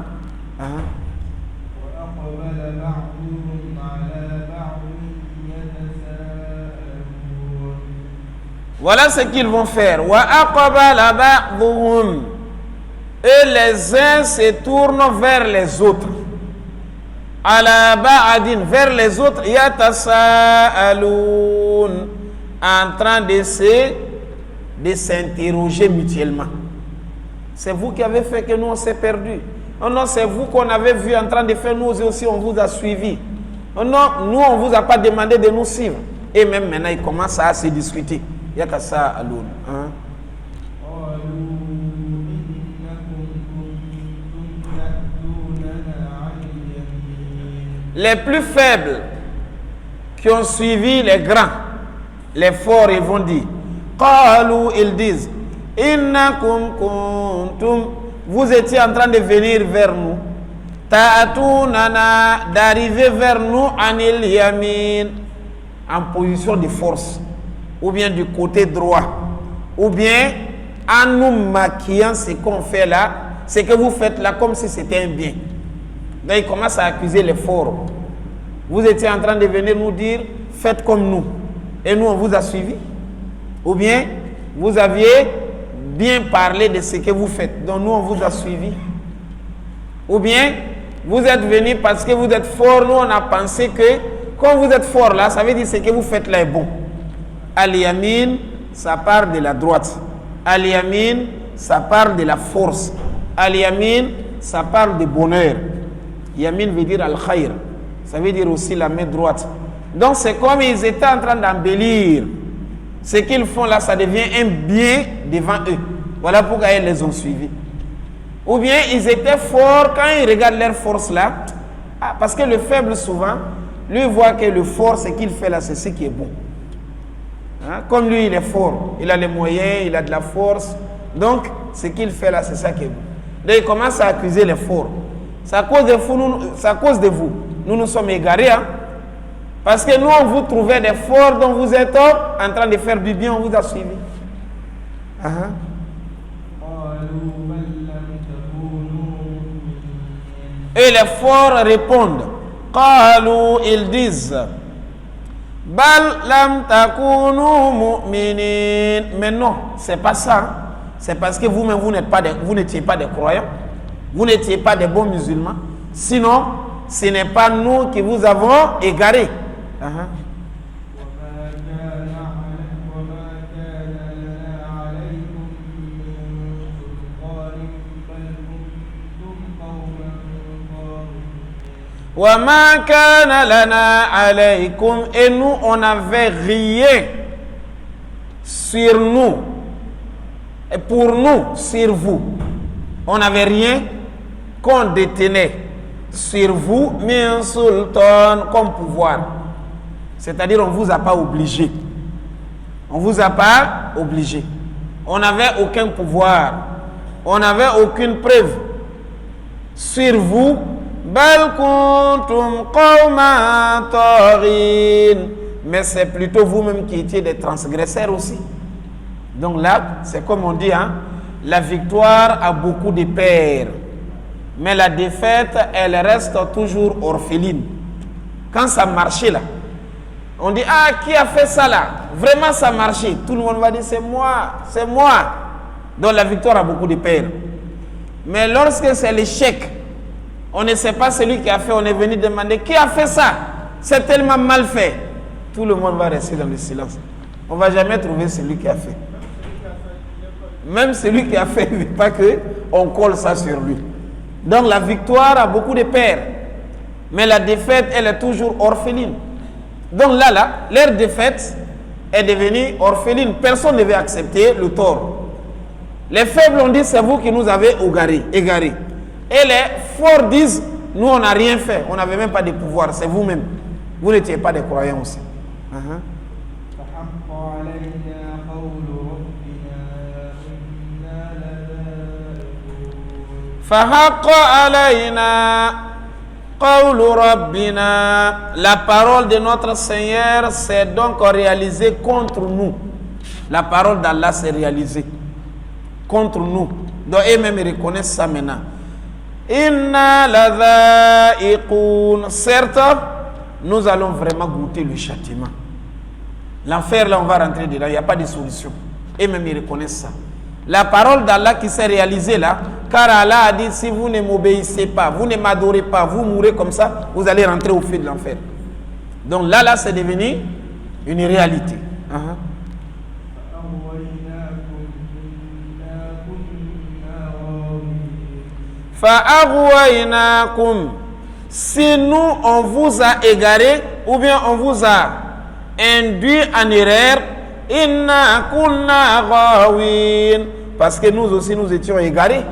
Voilà ce qu'ils vont faire. Et les uns se tournent vers les autres. ala ba'adin, vers les autres, yatasa'aloun, en train de s'interroger mutuellement. C'est vous qui avez fait que nous on s'est perdus. Oh non, c'est vous qu'on avait vu en train de faire, nous aussi on vous a suivi. Oh non, nous on vous a pas demandé de nous suivre. Et même maintenant ils commencent à se discuter. Yatasa'aloun. Les plus faibles qui ont suivi les grands, les forts, ils vont dire, Qalu, ils disent, Innakum kuntum, vous étiez en train de venir vers nous, Ta'atunana, d'arriver vers nous, Anil Yamin, en position de force, ou bien du côté droit, ou bien en nous maquillant ce qu'on fait là, ce que vous faites là, comme si c'était un bien. Donc il commence à accuser les forts. Vous étiez en train de venir nous dire, faites comme nous. Et nous, on vous a suivi. Ou bien, vous aviez bien parlé de ce que vous faites. Donc nous, on vous a suivi. Ou bien, vous êtes venus parce que vous êtes forts. Nous, on a pensé que, quand vous êtes forts là, ça veut dire que ce que vous faites là est bon. Al-Yamin, ça part de la droite. Al-Yamin, ça parle de la force. Al-Yamin, ça parle de bonheur. Yamin veut dire Al-Khayr. Ça veut dire aussi la main droite. Donc c'est comme ils étaient en train d'embellir. Ce qu'ils font là, ça devient un bien devant eux. Voilà pourquoi ils les ont suivis. Ou bien ils étaient forts, quand ils regardent leur force là, parce que le faible souvent, lui voit que le fort, ce qu'il fait là, c'est ce qui est bon. Comme lui, il est fort, il a les moyens, il a de la force. Donc ce qu'il fait là, c'est ça qui est bon. Donc il commence à accuser les forts. C'est à cause de vous. Nous nous sommes égarés. Parce que nous, on vous trouvait des forts dont vous êtes en train de faire du bien, on vous a suivi. Et les forts répondent. Qalu, ils disent, Bal lam takunu mu'minin. Mais non, c'est pas ça. C'est parce que vous-même, vous n'étiez pas des croyants. Vous n'étiez pas des bons musulmans. Sinon, ce n'est pas nous qui vous avons égarés. وَمَا كَانَ لَنَا عَلَيْكُمْ. Et nous, on n'avait rien sur nous. Et pour nous, sur vous. On n'avait rien qu'on détenait sur vous, mais un sultan comme pouvoir. C'est-à-dire, on ne vous a pas obligé. On ne vous a pas obligé. On n'avait aucun pouvoir. On n'avait aucune preuve sur vous. Bal kuntum qawman taghin. Mais c'est plutôt vous-même qui étiez des transgresseurs aussi. Donc là, c'est comme on dit, la victoire a beaucoup de pères. Mais la défaite, elle reste toujours orpheline. Quand ça marchait là, on dit, qui a fait ça là? Vraiment ça marchait. Tout le monde va dire, c'est moi, c'est moi. Donc la victoire a beaucoup de pères. Mais lorsque c'est l'échec, on ne sait pas celui qui a fait, on est venu demander, qui a fait ça? C'est tellement mal fait. Tout le monde va rester dans le silence. On ne va jamais trouver celui qui a fait. Même celui qui a fait, il ne veut pas qu'on colle ça sur lui. Donc la victoire a beaucoup de pères. Mais la défaite, elle est toujours orpheline. Donc là, leur défaite est devenue orpheline. Personne ne veut accepter le tort. Les faibles ont dit, c'est vous qui nous avez égarés. Et les forts disent, nous on n'a rien fait. On n'avait même pas de pouvoir. C'est vous-même. Vous n'étiez pas des croyants aussi. Fahaqqa alayna qawlu rabbina. La parole de notre Seigneur s'est donc réalisée contre nous. La parole d'Allah s'est réalisée contre nous. Donc eux-mêmes reconnaissent ça maintenant. Inna ladha'iqun. Certes, nous allons vraiment goûter le châtiment. L'enfer, là, on va rentrer dedans. Il n'y a pas de solution. Eux-mêmes, ils reconnaissent ça. La parole d'Allah qui s'est réalisée là, Car Allah a dit, si vous ne m'obéissez pas, vous ne m'adorez pas, vous mourrez comme ça, vous allez rentrer au feu de l'enfer. Donc là, c'est devenu une réalité. Fa'aghwaynakum. Si nous, on vous a égaré, ou bien on vous a induit en erreur, inna kunna ghawin. Parce que nous aussi, nous étions égarés.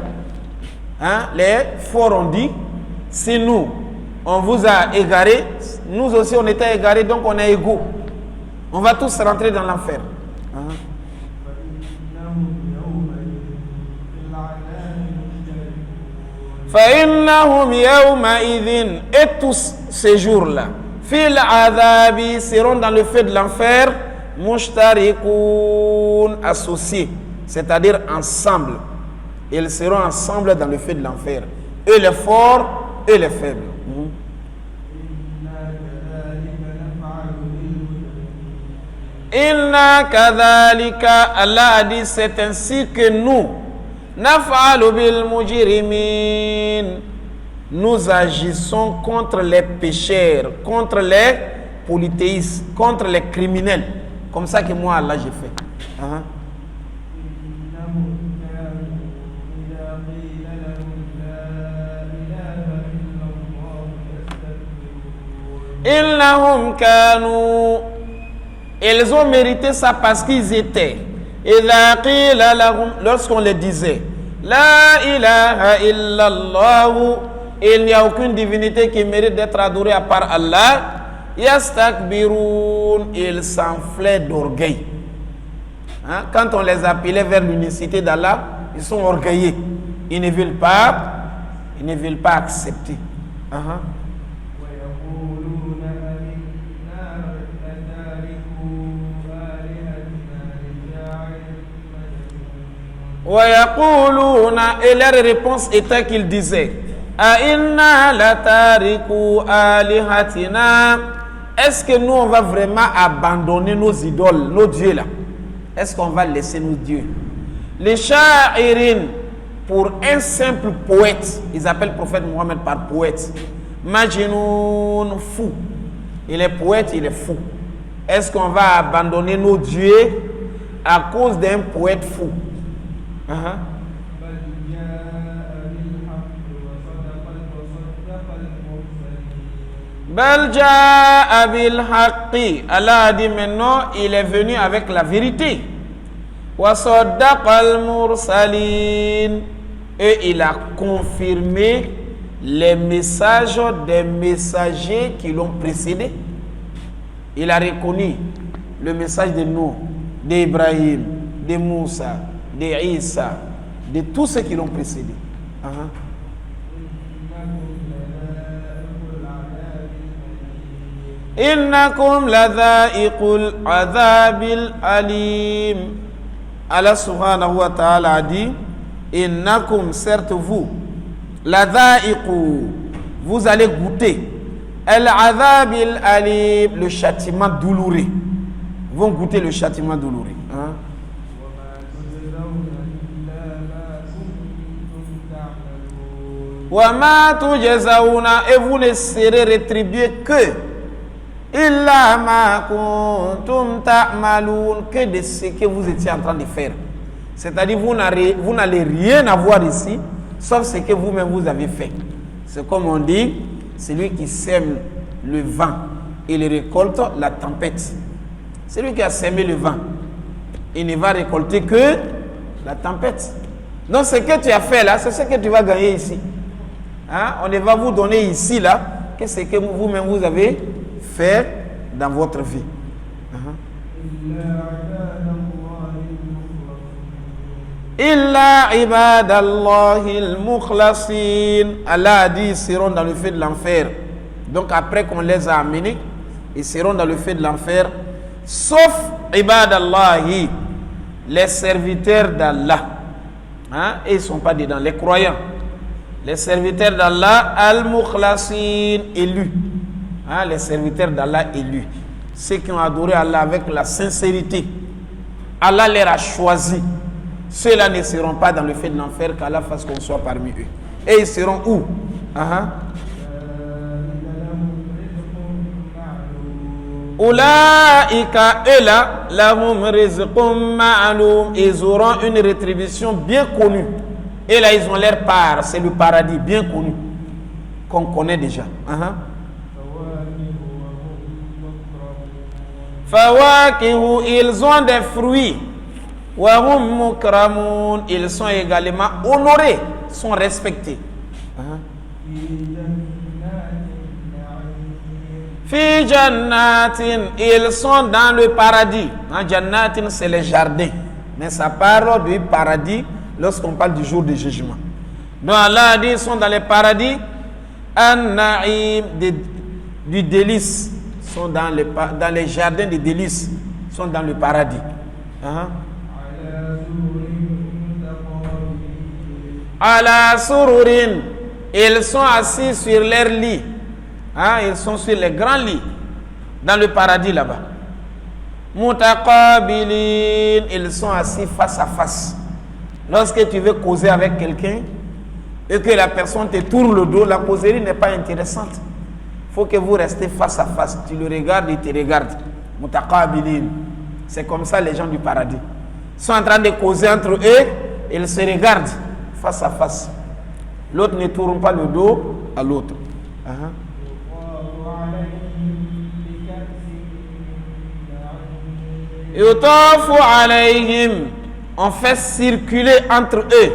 Les forts ont dit, si nous, on vous a égaré, nous aussi, on était égarés, donc on est égaux. On va tous rentrer dans l'enfer. فَإِنَّهُمْ يَوْمَئِذٍ. Et tous ces jours-là, fil adhabi, seront dans le feu de l'enfer, mushtarikoun, associés, c'est-à-dire ensemble. Ils seront ensemble dans le feu de l'enfer. Eux les forts, eux les faibles. Inna kadhalika, Allah a dit, c'est ainsi que nous, naf'alu bil mujrimin, nous agissons contre les pécheurs, contre les polythéistes, contre les criminels. Comme ça que moi, Allah, j'ai fait. Innahum kanu. Ils ont mérité ça parce qu'ils étaient. Lorsqu'on les disait, La ilaha illallah, il n'y a aucune divinité qui mérite d'être adorée à part Allah. Yastakbirun, ils s'enflaient d'orgueil. Quand on les appelait vers l'unicité d'Allah, ils sont orgueillés. Ils ne veulent pas accepter. Et leur réponse était qu'ils disaient, est-ce que nous on va vraiment abandonner nos idoles, nos dieux là? Est-ce qu'on va laisser nos dieux? Les sha'irin, pour un simple poète, ils appellent le prophète Mohammed par poète, Majnoun, fou. Il est poète, il est fou. Est-ce qu'on va abandonner nos dieux à cause d'un poète fou? Bal jaa bil haqqi. Allah a dit maintenant, il est venu avec la vérité. Wa saddaqal mursalin. Et il a confirmé les messages des messagers qui l'ont précédé. Il a reconnu le message de Nuh, d'Ibrahim, de Moussa, de Isa, de tous ceux qui l'ont précédé. Innakum ladha'iqul adhabil alim. Allah subhanahu wa ta'ala a dit, Innakum, certes vous, ladha'iqu, vous allez goûter al-adhabil alim, le châtiment douloureux. Vous vont goûter le châtiment douloureux. Wa ma tujzauna, et vous ne serez rétribués que illa ma kuntum ta'malun, que de ce que vous étiez en train de faire. C'est-à-dire vous n'allez rien avoir ici, sauf ce que vous-même vous avez fait. C'est comme on dit, celui qui sème le vent, il récolte la tempête. Celui qui a semé le vent, il ne va récolter que la tempête. Donc ce que tu as fait là, c'est ce que tu vas gagner ici. On ne va vous donner ici là que ce que vous-même vous avez fait dans votre vie. Illa ibadallahi al-mukhlasin. Allah a dit, ils seront dans le feu de l'enfer. Donc après qu'on les a amenés, ils seront dans le feu de l'enfer, sauf ibadallahi, les serviteurs d'Allah. Et ils ne sont pas dedans, les croyants. Les serviteurs d'Allah, al-mukhlasin, élus. Les serviteurs d'Allah élus. Ceux qui ont adoré Allah avec la sincérité. Allah les a choisis. Ceux-là ne seront pas dans le feu de l'enfer, qu'Allah fasse qu'on soit parmi eux. Et ils seront où? Ulaika, eux là, lahum rizqum ma'loum, ils auront une rétribution bien connue. Et là, ils ont leur part, c'est le paradis bien connu, qu'on connaît déjà. Fawakihu, ils ont des fruits. Wa hum mukramun, ils sont également honorés, sont respectés. Fi jannatin, ils sont dans le paradis. Jannatin, c'est les jardins, mais ça parle du paradis lorsqu'on parle du jour du jugement. Donc Allah a dit, ils sont dans les paradis, an-na'im, du délice, sont dans les jardins des délices, sont dans le paradis. Ala sururin, ils sont assis sur leurs lits. Ils sont sur les grands lits dans le paradis là-bas. Mutaqabilin, ils sont assis face à face. Lorsque tu veux causer avec quelqu'un et que la personne te tourne le dos, la causerie n'est pas intéressante. Il faut que vous restez face à face. Tu le regardes, il te regarde. Mutaqabilin. C'est comme ça les gens du paradis. Ils sont en train de causer entre eux et ils se regardent face à face. L'autre ne tourne pas le dos à l'autre. Yutafu alayhim, on fait circuler entre eux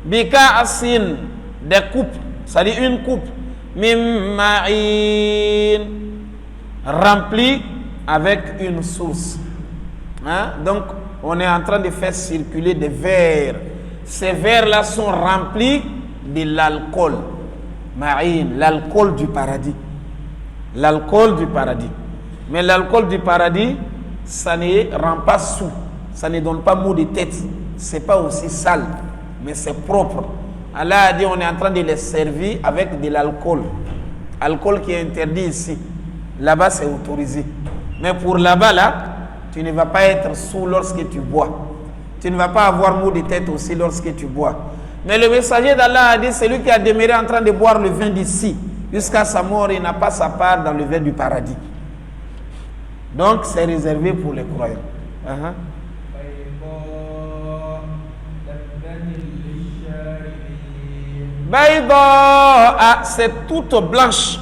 bika'asin, des coupes, c'est-à-dire une coupe min ma'in, remplie avec une source. Donc on est en train de faire circuler des verres. Ces verres-là sont remplis de l'alcool. Ma'in, l'alcool du paradis. L'alcool du paradis. Mais l'alcool du paradis, ça ne rend pas sous, ça ne donne pas maux de tête, c'est pas aussi sale, mais c'est propre. Allah a dit, on est en train de les servir avec de l'alcool, alcool qui est interdit ici. Là-bas c'est autorisé, mais pour là-bas là, tu ne vas pas être sous lorsque tu bois, tu ne vas pas avoir maux de tête aussi lorsque tu bois. Mais le messager d'Allah a dit, celui qui a demeuré en train de boire le vin d'ici jusqu'à sa mort, il n'a pas sa part dans le vin du paradis. Donc, c'est réservé pour les croyants. Bayda, c'est toute blanche.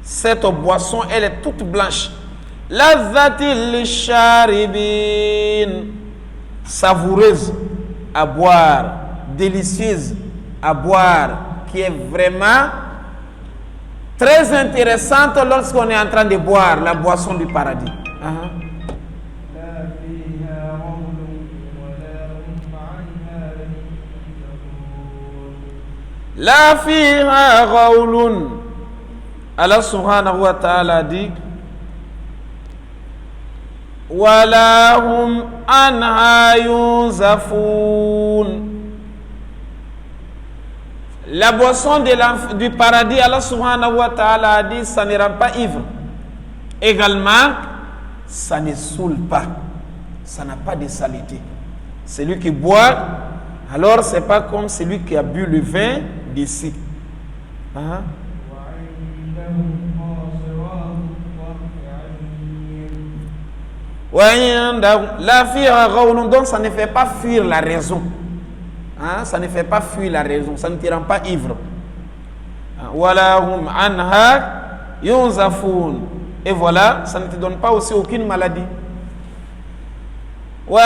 Cette boisson, elle est toute blanche. Lazzatil lisharibin, savoureuse à boire, délicieuse à boire, qui est vraiment très intéressante lorsqu'on est en train de boire la boisson du paradis. La fiha ghawlun. Allah subhanahu wa ta'ala dit wala hum anha yunzafun. La boisson du paradis, Allah subhanahu wa ta'ala a dit, ça ne rend pas ivre. Également, ça ne saoule pas. Ça n'a pas de saleté. Celui qui boit, alors c'est pas comme celui qui a bu le vin d'ici. La fiha ghawlun, donc ça ne fait pas fuir la raison. Ça ne fait pas fuir la raison, ça ne te rend pas ivre. Wala hum anha yunzafun. Et voilà, ça ne te donne pas aussi aucune maladie. Wa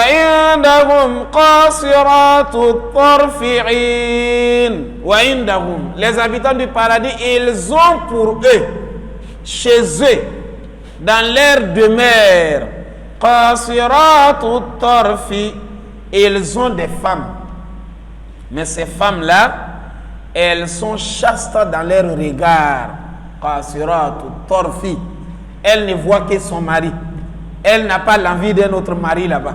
indahum qasiratu tarfi'in. Wa indahum, les habitants du paradis, ils ont pour eux, chez eux, dans leur demeure, qasiratu tarfi, ils ont des femmes. Mais ces femmes-là, elles sont chastes dans leur regard. Qasiratu tarfi. Elle ne voit que son mari. Elle n'a pas l'envie d'un autre mari là-bas.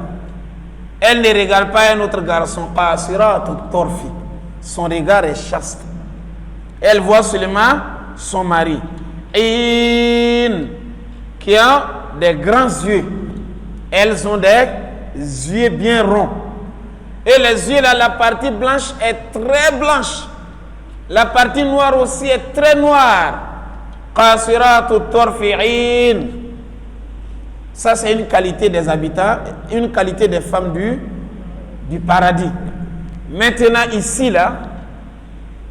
Elle ne regarde pas un autre garçon. Qasiratu tarfi. Son regard est chaste. Elle voit seulement son mari. Qui a des grands yeux. Elles ont des yeux bien ronds. Et les yeux là, la partie blanche est très blanche. La partie noire aussi est très noire. Qasiratu tarfi'in. Ça, c'est une qualité des habitants, une qualité des femmes du paradis. Maintenant, ici, là,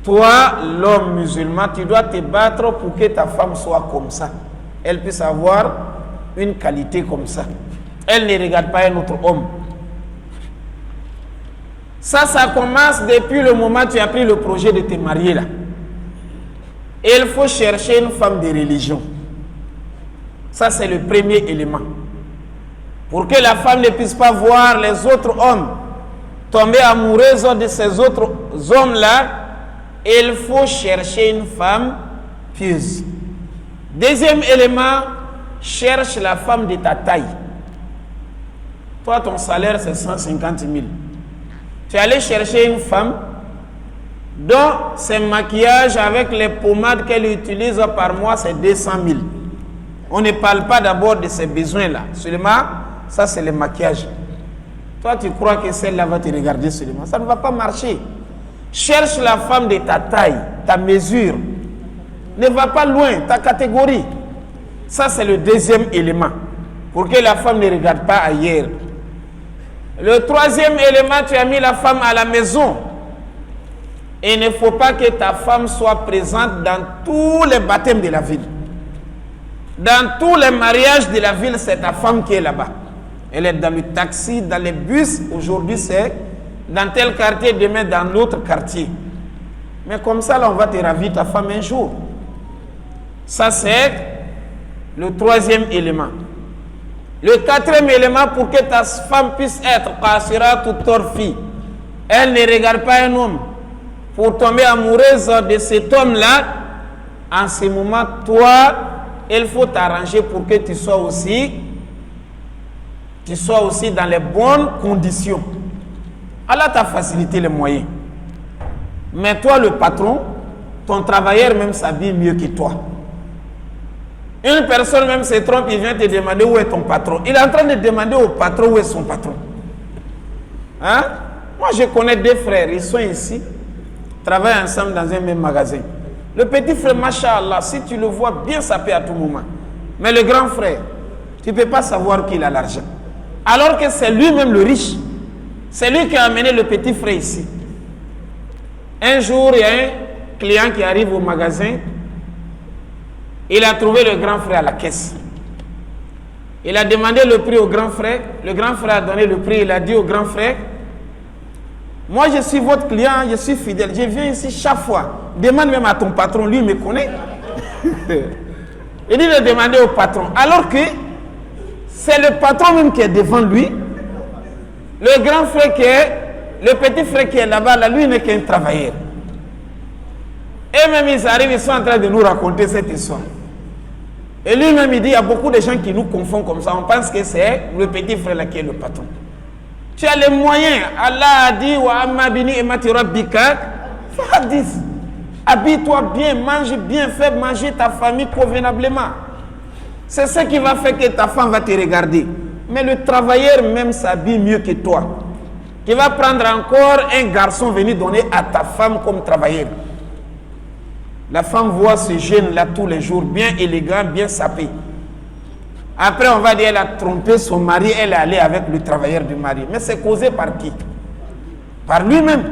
toi, l'homme musulman, tu dois te battre pour que ta femme soit comme ça. Elle puisse avoir une qualité comme ça. Elle ne regarde pas un autre homme. Ça commence depuis le moment où tu as pris le projet de te marier là. Et il faut chercher une femme de religion. Ça, c'est le premier élément. Pour que la femme ne puisse pas voir les autres hommes tomber amoureuses de ces autres hommes-là, il faut chercher une femme pieuse. Deuxième élément, cherche la femme de ta taille. Toi, ton salaire, c'est 150 000. Tu es allé chercher une femme dont ses maquillages avec les pommades qu'elle utilise par mois, c'est 200 000. On ne parle pas d'abord de ses besoins-là. Seulement, ça, c'est le maquillage. Toi, tu crois que celle-là va te regarder seulement. Ça ne va pas marcher. Cherche la femme de ta taille, ta mesure. Ne va pas loin, ta catégorie. Ça, c'est le deuxième élément. Pour que la femme ne regarde pas ailleurs. Le troisième élément, tu as mis la femme à la maison. Et il ne faut pas que ta femme soit présente dans tous les baptêmes de la ville. Dans tous les mariages de la ville, c'est ta femme qui est là-bas. Elle est dans le taxi, dans les bus. Aujourd'hui, c'est dans tel quartier, demain dans l'autre quartier. Mais comme ça, là, on va te ravir ta femme un jour. Ça, c'est le troisième élément. Le quatrième élément, pour que ta femme puisse être qasiratu tarfi, elle ne regarde pas un homme. Pour tomber amoureuse de cet homme-là, en ce moment, toi, il faut t'arranger pour que tu sois aussi dans les bonnes conditions. Allah t'a facilité les moyens. Mais toi, le patron, ton travailleur même s'habille mieux que toi. Une personne même se trompe, il vient te demander où est ton patron. Il est en train de demander au patron où est son patron. Hein? Moi, je connais deux frères, ils sont ici, travaillent ensemble dans un même magasin. Le petit frère, Masha'Allah, si tu le vois bien saper à tout moment. Mais le grand frère, tu ne peux pas savoir qu'il a l'argent. Alors que c'est lui-même le riche. C'est lui qui a amené le petit frère ici. Un jour, il y a un client qui arrive au magasin. Il a trouvé le grand frère à la caisse. Il a demandé le prix au grand frère. Le grand frère a donné le prix. Il a dit au grand frère, moi je suis votre client, je suis fidèle. Je viens ici chaque fois. Demande même à ton patron, lui il me connaît. Il dit de demander au patron. Alors que c'est le patron même qui est devant lui. Le grand frère le petit frère qui est là-bas, là, lui n'est qu'un travailleur. Et même ils arrivent, ils sont en train de nous raconter cette histoire. Et lui-même il dit, il y a beaucoup de gens qui nous confondent comme ça. On pense que c'est le petit frère là qui est le patron. Tu as les moyens. Allah a dit, wa amma bi ni'mati rabbika fahadith. Habille-toi bien, mange bien, fais manger ta famille convenablement. C'est ce qui va faire que ta femme va te regarder. Mais le travailleur même s'habille mieux que toi. Qui va prendre encore un garçon venir donner à ta femme comme travailleur. La femme voit ce jeune-là tous les jours, bien élégant, bien sapé. Après, on va dire qu'elle a trompé son mari, elle est allée avec le travailleur du mari. Mais c'est causé par qui? Par lui-même.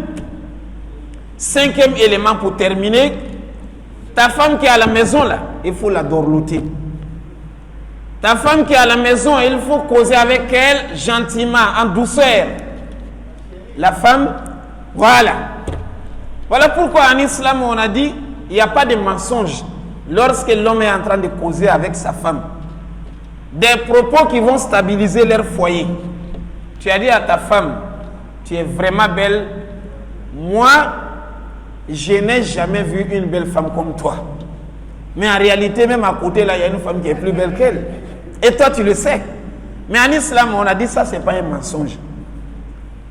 Cinquième élément pour terminer, ta femme qui est à la maison là, il faut la dorloter. Ta femme qui est à la maison, il faut causer avec elle gentiment, en douceur. La femme, voilà. Voilà pourquoi en islam on a dit, il n'y a pas de mensonge lorsque l'homme est en train de causer avec sa femme. Des propos qui vont stabiliser leur foyer. Tu as dit à ta femme, tu es vraiment belle. Moi, je n'ai jamais vu une belle femme comme toi. Mais en réalité, même à côté, là, il y a une femme qui est plus belle qu'elle. Et toi, tu le sais. Mais en islam, on a dit ça, ce n'est pas un mensonge.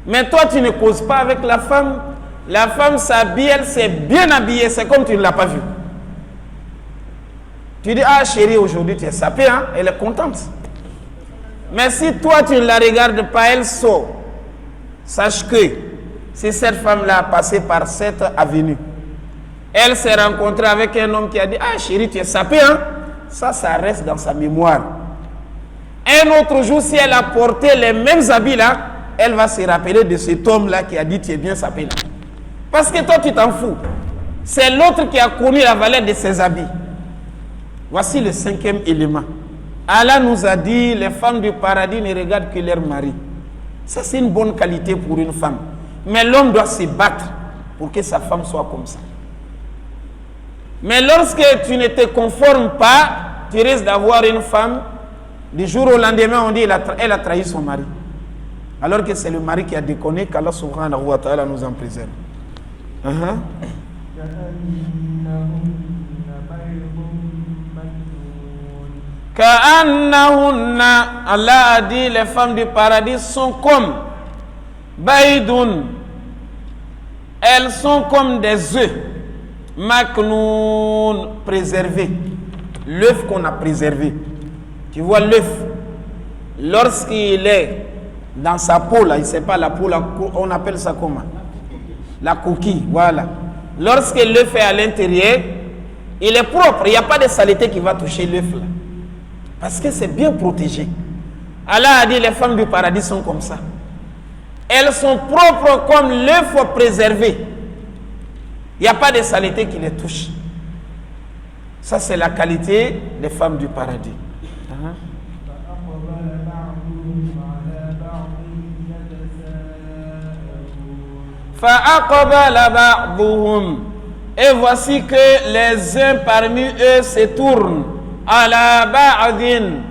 Mais toi, tu ne causes pas avec la femme. La femme s'habille, elle s'est bien habillée. C'est comme tu ne l'as pas vue. Tu dis, ah chérie, aujourd'hui tu es sapée, hein? Elle est contente. Mais si toi tu ne la regardes pas, elle sort. Sache que si cette femme-là a passé par cette avenue, elle s'est rencontrée avec un homme qui a dit « Ah chérie, tu es sapé, hein ?» Ça reste dans sa mémoire. Un autre jour, si elle a porté les mêmes habits là, elle va se rappeler de cet homme-là qui a dit « Tu es bien sapé là. » Parce que toi, tu t'en fous. C'est l'autre qui a connu la valeur de ses habits. Voici le 5e élément. Allah nous a dit, les femmes du paradis ne regardent que leur mari. Ça, c'est une bonne qualité pour une femme. Mais l'homme doit se battre pour que sa femme soit comme ça. Mais lorsque tu ne te conformes pas, tu risques d'avoir une femme, du jour au lendemain, on dit elle a trahi son mari. Alors que c'est le mari qui a déconné, qu'Allah subhanahu wa ta'ala nous en préserve. Ka'annahunna, Allah a dit, les femmes du paradis sont comme Baïdoun. Elles sont comme des œufs maknoun, préservés. L'œuf qu'on a préservé. Tu vois l'œuf, lorsqu'il est dans sa peau là, il ne sait pas la peau, on appelle ça comment? La coquille, voilà. Lorsque l'œuf est à l'intérieur, il est propre, il n'y a pas de saleté qui va toucher l'œuf là. Parce que c'est bien protégé. Allah a dit, les femmes du paradis sont comme ça. Elles sont propres comme l'œuf préservé. Il n'y a pas de saleté qui les touche. Ça, c'est la qualité des femmes du paradis. Et voici que les uns parmi eux se tournent à la ba'din,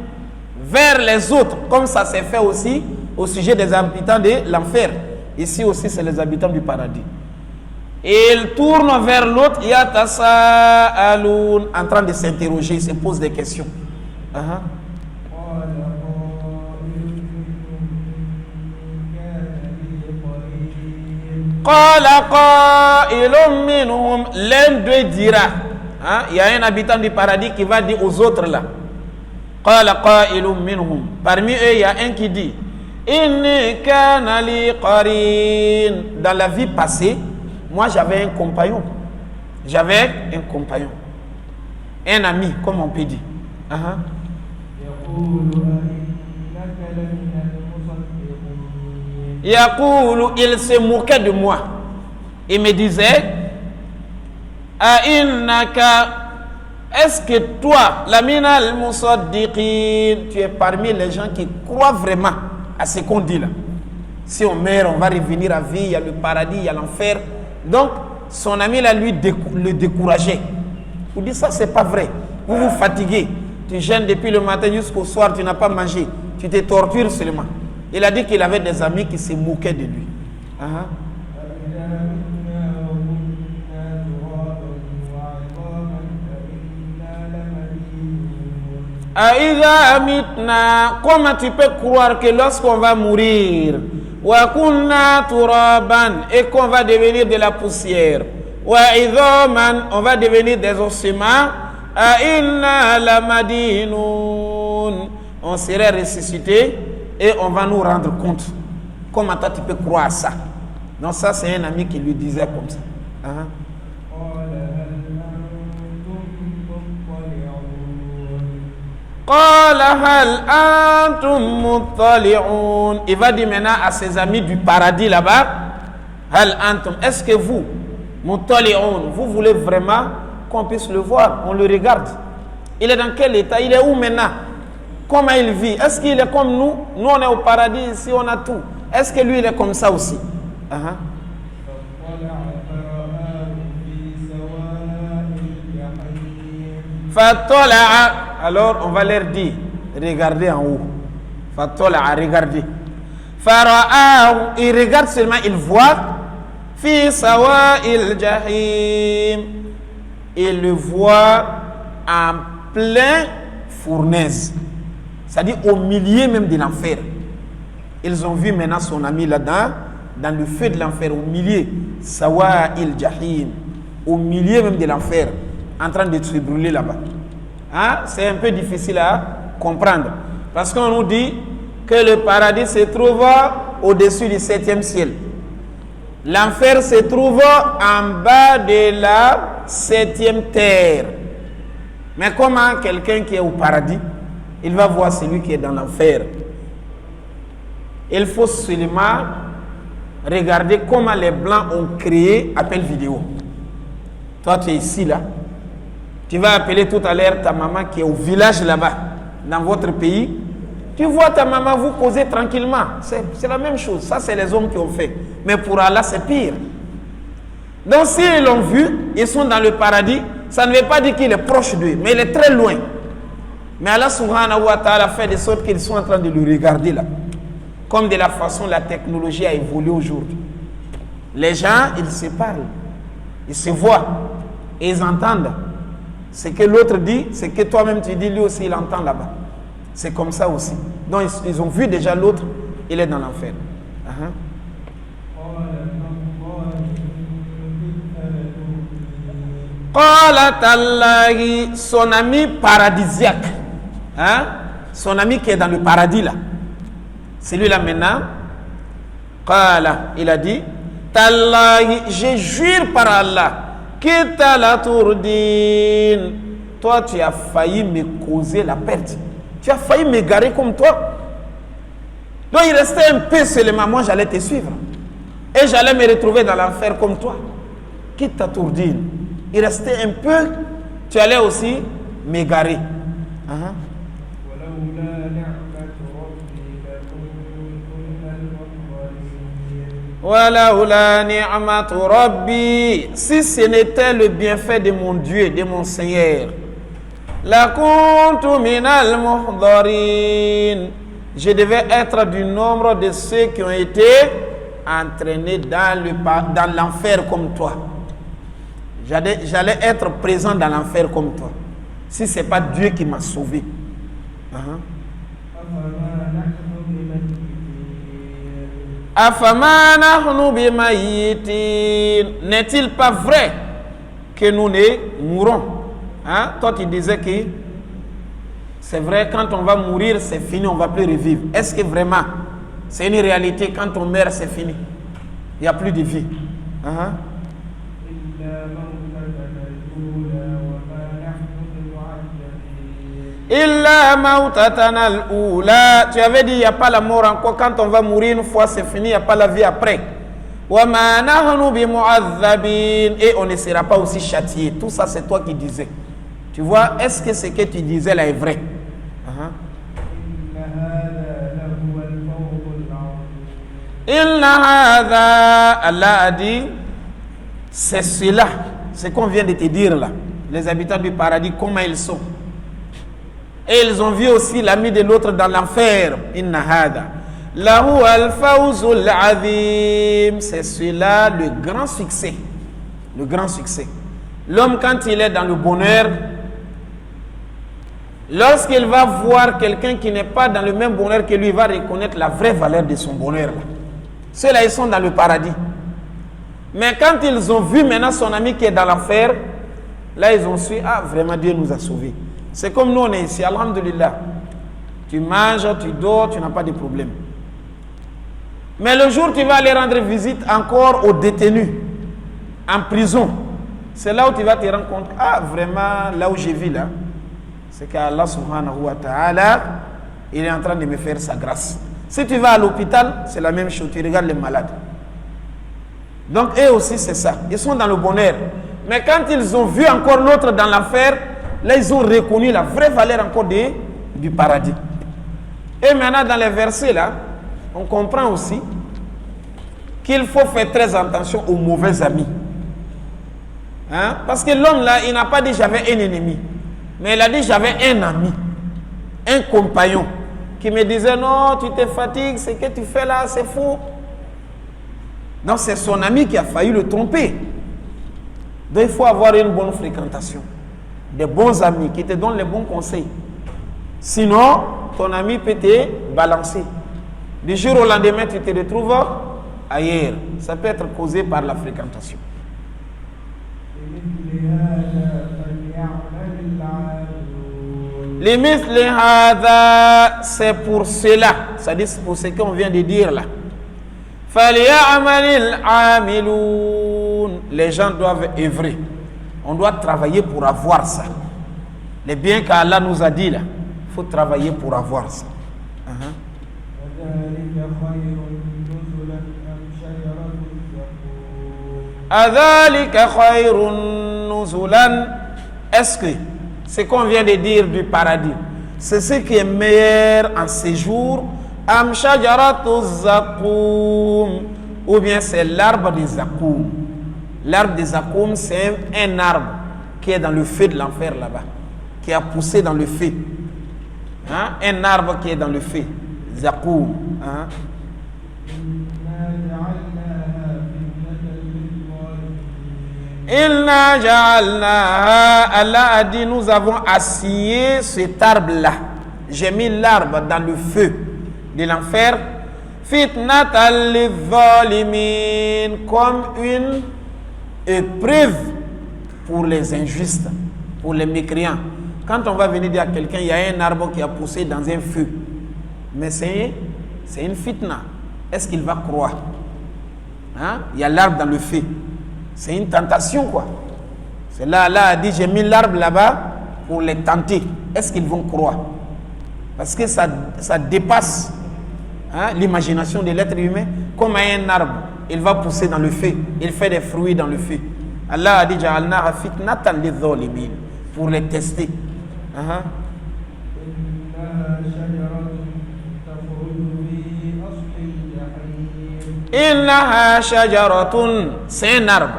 vers les autres, comme ça s'est fait aussi au sujet des habitants de l'enfer. Ici aussi, c'est les habitants du paradis. Et ils tournent vers l'autre, yatasa'aloun, en train de s'interroger, ils se posent des questions. L'un d'eux dira, il y a un habitant du paradis qui va dire aux autres là, parmi eux il y a un qui dit, dans la vie passée, moi j'avais un compagnon, un ami, comme on peut dire. Yaqulu, il se moquait de moi. Il me disait, est-ce que toi, lamina al-musaddiqin, tu es parmi les gens qui croient vraiment à ce qu'on dit là? Si on meurt, on va revenir à vie, il y a le paradis, il y a l'enfer. Donc, son ami là, lui, le décourageait. Vous dites ça, c'est pas vrai. Vous vous fatiguez. Tu jeûnes depuis le matin jusqu'au soir, tu n'as pas mangé. Tu te tortures seulement. Il a dit qu'il avait des amis qui se moquaient de lui. Comment tu peux croire que lorsqu'on va mourir, et qu'on va devenir de la poussière, on va devenir des ossements, on serait ressuscité et on va nous rendre compte. Comment toi tu peux croire à ça? Donc ça c'est un ami qui lui disait comme ça. Il va dire maintenant à ses amis du paradis là-bas, est-ce que vous, vous voulez vraiment qu'on puisse le voir, on le regarde? Il est dans quel état? Il est où maintenant? Comment il vit? Est-ce qu'il est comme nous? Nous on est au paradis, ici on a tout. Est-ce que lui il est comme ça aussi? Alors on va leur dire, regardez en haut. Regardez. Il regarde seulement, il voit. Fi sawa'il jahim. Il le voit en plein fournaise. C'est-à-dire au milieu même de l'enfer. Ils ont vu maintenant son ami là-dedans, dans le feu de l'enfer, au milieu. Sawa'il jahim. Au milieu même de l'enfer, en train de se brûler là-bas. C'est un peu difficile à comprendre. Parce qu'on nous dit, que le paradis se trouve au-dessus du 7e ciel. L'enfer se trouve en bas de la 7e terre. Mais comment quelqu'un qui est au paradis, il va voir celui qui est dans l'enfer? Il faut seulement regarder comment les Blancs ont créé appel vidéo. Toi, tu es ici, là. Tu vas appeler tout à l'heure ta maman qui est au village là-bas, dans votre pays. Tu vois ta maman, vous causez tranquillement. C'est la même chose. Ça, c'est les hommes qui ont fait. Mais pour Allah, c'est pire. Donc, s'ils l'ont vu, ils sont dans le paradis. Ça ne veut pas dire qu'il est proche d'eux, mais il est très loin. Mais Allah subhanahu wa ta'ala fait de sorte qu'ils sont en train de le regarder là. Comme de la façon la technologie a évolué aujourd'hui. Les gens, ils se parlent. Ils se voient. Et ils entendent. Ce que l'autre dit, ce que toi-même tu dis, lui aussi, il entend là-bas. C'est comme ça aussi. Donc, ils ont vu déjà l'autre, il est dans l'enfer. Son ami paradisiaque, hein? Son ami qui est dans le paradis là, celui-là maintenant, il a dit, Tallahi, je jure par Allah, toi tu as failli me causer la perte, tu as failli m'égarer comme toi. Donc il restait un peu seulement, moi j'allais te suivre et j'allais me retrouver dans l'enfer comme toi. Quitte à tourdir, il restait un peu, tu allais aussi m'égarer. Si ce n'était le bienfait de mon Dieu, de mon Seigneur, je devais être du nombre de ceux qui ont été entraînés dans l'enfer comme toi. J'allais être présent dans l'enfer comme toi. Si ce n'est pas Dieu qui m'a sauvé. N'est-il pas vrai que nous ne mourrons? Toi qui disais que c'est vrai, quand on va mourir, c'est fini, on ne va plus revivre. Est-ce que vraiment, c'est une réalité, quand on meurt, c'est fini? Il n'y a plus de vie. Tu avais dit il n'y a pas la mort encore. Quand on va mourir une fois, c'est fini, il n'y a pas la vie après. Et on ne sera pas aussi châtié. Tout ça, c'est toi qui disais. Tu vois, est-ce que ce que tu disais là est vrai? Allah a dit, c'est cela, ce qu'on vient de te dire là. Les habitants du paradis, comment ils sont. Et ils ont vu aussi l'ami de l'autre dans l'enfer. Inna hada lahu al-fawzul azim. C'est cela le grand succès. Le grand succès. L'homme, quand il est dans le bonheur, lorsqu'il va voir quelqu'un qui n'est pas dans le même bonheur que lui, il va reconnaître la vraie valeur de son bonheur. Ceux-là, ils sont dans le paradis. Mais quand ils ont vu maintenant son ami qui est dans l'enfer, là, ils ont su, vraiment, Dieu nous a sauvés. C'est comme nous, on est ici, alhamdulillah. Tu manges, tu dors, tu n'as pas de problème. Mais le jour où tu vas aller rendre visite encore aux détenus, en prison, c'est là où tu vas te rendre compte, vraiment, là où je vis là, c'est qu'Allah subhanahu wa ta'ala, il est en train de me faire sa grâce. Si tu vas à l'hôpital, c'est la même chose, tu regardes les malades. Donc eux aussi c'est ça, ils sont dans le bonheur. Mais quand ils ont vu encore l'autre dans l'enfer, là ils ont reconnu la vraie valeur encore du paradis. Et maintenant dans les versets là, on comprend aussi qu'il faut faire très attention aux mauvais amis. Parce que l'homme là, il n'a pas dit j'avais un ennemi, mais il a dit j'avais un ami, un compagnon qui me disait non, tu te fatigues, ce que tu fais là c'est fou. Donc c'est son ami qui a failli le tromper. Donc il faut avoir une bonne fréquentation, des bons amis qui te donnent les bons conseils. Sinon, ton ami peut te balancer. Du jour au lendemain, tu te retrouves ailleurs. Ça peut être causé par la fréquentation. Limithli hadha, c'est pour cela, c'est-à-dire pour ce qu'on vient de dire là. Falyamalil amilun, les gens doivent œuvrer. On doit travailler pour avoir ça. Les biens qu'Allah nous a dit là, il faut travailler pour avoir ça. Adhalika khayrun nuzulan. Est-ce que ce qu'on vient de dire du paradis, c'est ce qui est meilleur en séjour, am shajaratu zakoum, ou bien c'est l'arbre des zakoum? L'arbre des zakoum, c'est un arbre qui est dans le feu de l'enfer là-bas, qui a poussé dans le feu. Hein? Un arbre qui est dans le feu. Zakoum. Hein? Inna ja'alnaha, Allah a dit, nous avons assigné cet arbre-là. J'ai mis l'arbre dans le feu de l'enfer. Fitnatan lidh-dhalimin, comme une épreuve pour les injustes, pour les mécréants. Quand on va venir dire à quelqu'un, il y a un arbre qui a poussé dans un feu, mais c'est une fitna. Est-ce qu'il va croire? Hein? Il y a l'arbre dans le feu. C'est une tentation, quoi. C'est là, Allah a dit, j'ai mis l'arbre là-bas pour les tenter. Est-ce qu'ils vont croire? Parce que ça dépasse, hein, l'imagination de l'être humain. Comme un arbre, il va pousser dans le feu. Il fait des fruits dans le feu. Allah a dit, ja'alnaha fitnatan lidh-dhalimin, pour les tester. Innaha shajaratun, c'est un arbre.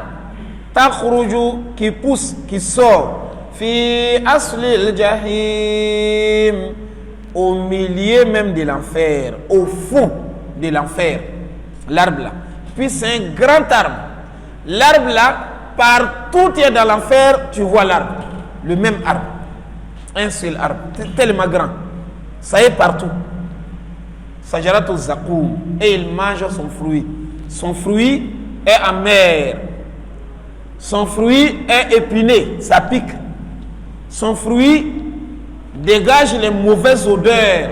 Takhruju, qui pousse, qui sort. Fi aslil jahim, au milieu même de l'enfer, au fond de l'enfer. L'arbre là. Puis c'est un grand arbre. L'arbre là, partout tu es dans l'enfer, tu vois l'arbre. Le même arbre. Un seul arbre. C'est tellement grand. Ça est partout. Sajaratu zakoum. Et il mange son fruit. Son fruit est amer. Son fruit est épineux. Ça pique. Son fruit dégage les mauvaises odeurs.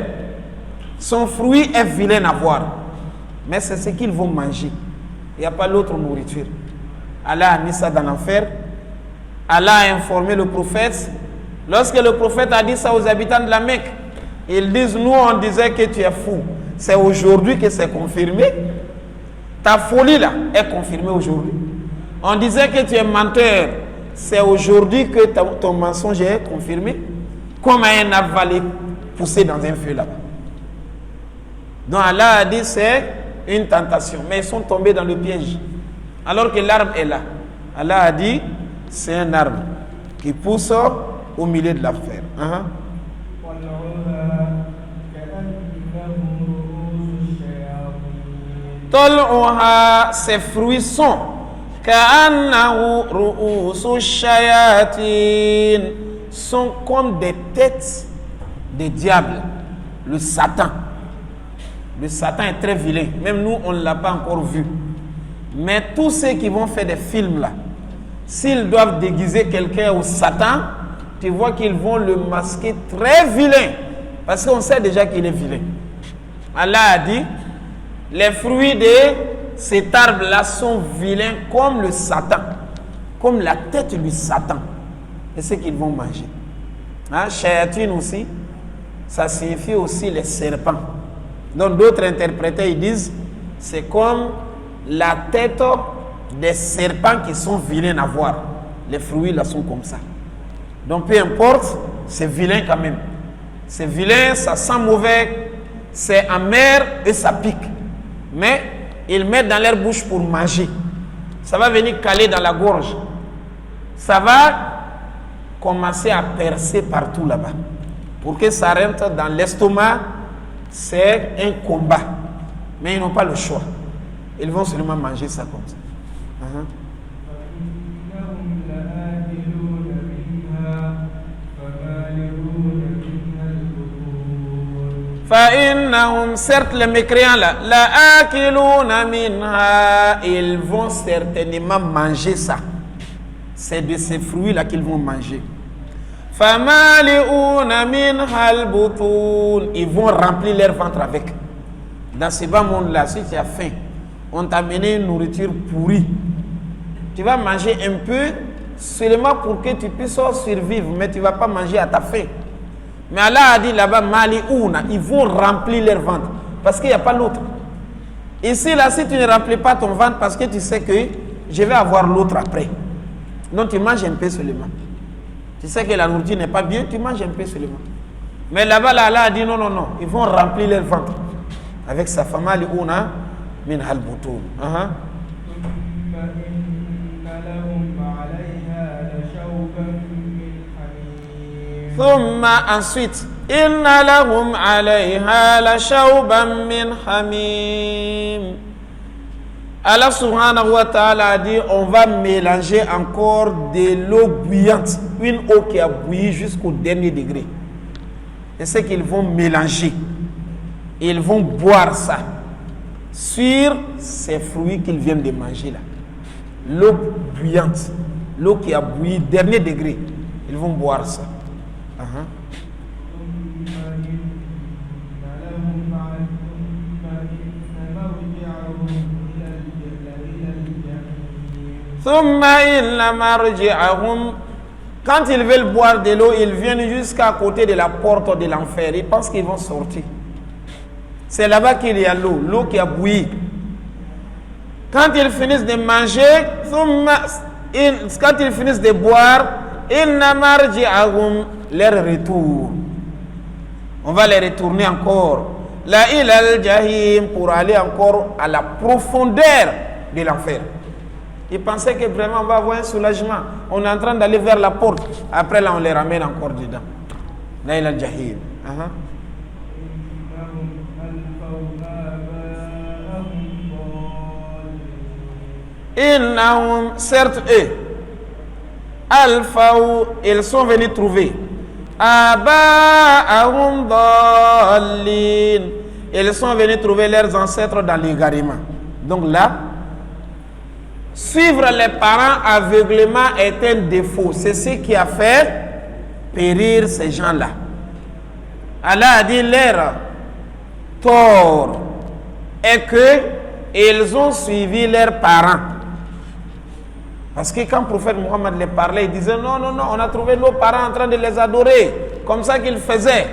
Son fruit est vilain à voir. Mais c'est ce qu'ils vont manger. Il n'y a pas l'autre nourriture. Allah a mis ça dans l'enfer. Allah a informé le prophète. Lorsque le prophète a dit ça aux habitants de la Mecque, ils disent, nous on disait que tu es fou. C'est aujourd'hui que c'est confirmé. Ta folie là est confirmée aujourd'hui. On disait que tu es menteur. C'est aujourd'hui que ton mensonge est confirmé. Comme un arbre va aller pousser dans un feu là-bas. Donc Allah a dit c'est une tentation. Mais ils sont tombés dans le piège. Alors que l'arbre est là. Allah a dit c'est un arbre qui pousse au milieu de l'enfer. Tol'uha, ses fruits sont ka'annahu ru'usu shayatin, sont comme des têtes des diables. Le Satan. Le Satan est très vilain. Même nous, on ne l'a pas encore vu. Mais tous ceux qui vont faire des films là, s'ils doivent déguiser quelqu'un au Satan, tu vois qu'ils vont le masquer très vilain. Parce qu'on sait déjà qu'il est vilain. Allah a dit, les fruits de cet arbre-là sont vilains comme le Satan. Comme la tête du Satan. Et ce qu'ils vont manger. Hein, shayatin aussi, ça signifie aussi les serpents. Donc d'autres interpréteurs, ils disent, c'est comme la tête des serpents qui sont vilains à voir. Les fruits là sont comme ça. Donc peu importe, c'est vilain quand même. C'est vilain, ça sent mauvais, c'est amer et ça pique. Mais ils mettent dans leur bouche pour manger. Ça va venir caler dans la gorge. Ça va commencer à percer partout là-bas. Pour que ça rentre dans l'estomac, c'est un combat. Mais ils n'ont pas le choix. Ils vont seulement manger ça comme ça. فَإِنَّهُمْ, certes les mécréants là, لَآكِلُونَ مِنْهَا, ils vont certainement manger ça. C'est de ces fruits là qu'ils vont manger. فَمَالِئُونَ مِنْهَا الْبُطُونَ. Ils vont remplir leur ventre avec. Dans ce bas monde-là, si tu as faim, on t'a amené une nourriture pourrie. Tu vas manger un peu seulement pour que tu puisses survivre, mais tu ne vas pas manger à ta faim. Mais Allah a dit là-bas, Mali'ouna, ils vont remplir leur ventre parce qu'il n'y a pas l'autre. Ici, là, si tu ne remplis pas ton ventre parce que tu sais que je vais avoir l'autre après. Donc tu manges un peu seulement. Tu sais que la nourriture n'est pas bien, tu manges un peu seulement. Mais là-bas, là, Allah a dit non, non, non, ils vont remplir leur ventre avec sa femme Mali'ouna min halboutoun. Ensuite, inna lahum alayha la shawban min hamim. Allah subhanahu wa ta'ala a dit on va mélanger encore de l'eau bouillante, une eau qui a bouilli jusqu'au dernier degré. C'est ce qu'ils vont mélanger. Ils vont boire ça sur ces fruits qu'ils viennent de manger là. L'eau bouillante, l'eau qui a bouilli dernier degré, ils vont boire ça. Quand ils veulent boire de l'eau, ils viennent jusqu'à côté de la porte de l'enfer. Ils pensent qu'ils vont sortir. C'est là-bas qu'il y a l'eau, l'eau qui a bouilli. Quand ils finissent de manger, quand ils finissent de boire, leur retour. On va les retourner encore. La ilal jahim, pour aller encore à la profondeur de l'enfer. Ils pensaient que vraiment on va avoir un soulagement. On est en train d'aller vers la porte. Après là, on les ramène encore dedans. La ilal jahim. Innahum, certes eux, Alphaou, ils sont venus trouver Aba'ahum dallin. Ils sont venus trouver leurs ancêtres dans l'égarement. Donc là, suivre les parents aveuglément est un défaut. C'est ce qui a fait périr ces gens-là. Allah a dit leur tort est que ils ont suivi leurs parents. Parce que quand le prophète Mohammed les parlait, il disait non, non, non, on a trouvé nos parents en train de les adorer, comme ça qu'ils faisaient.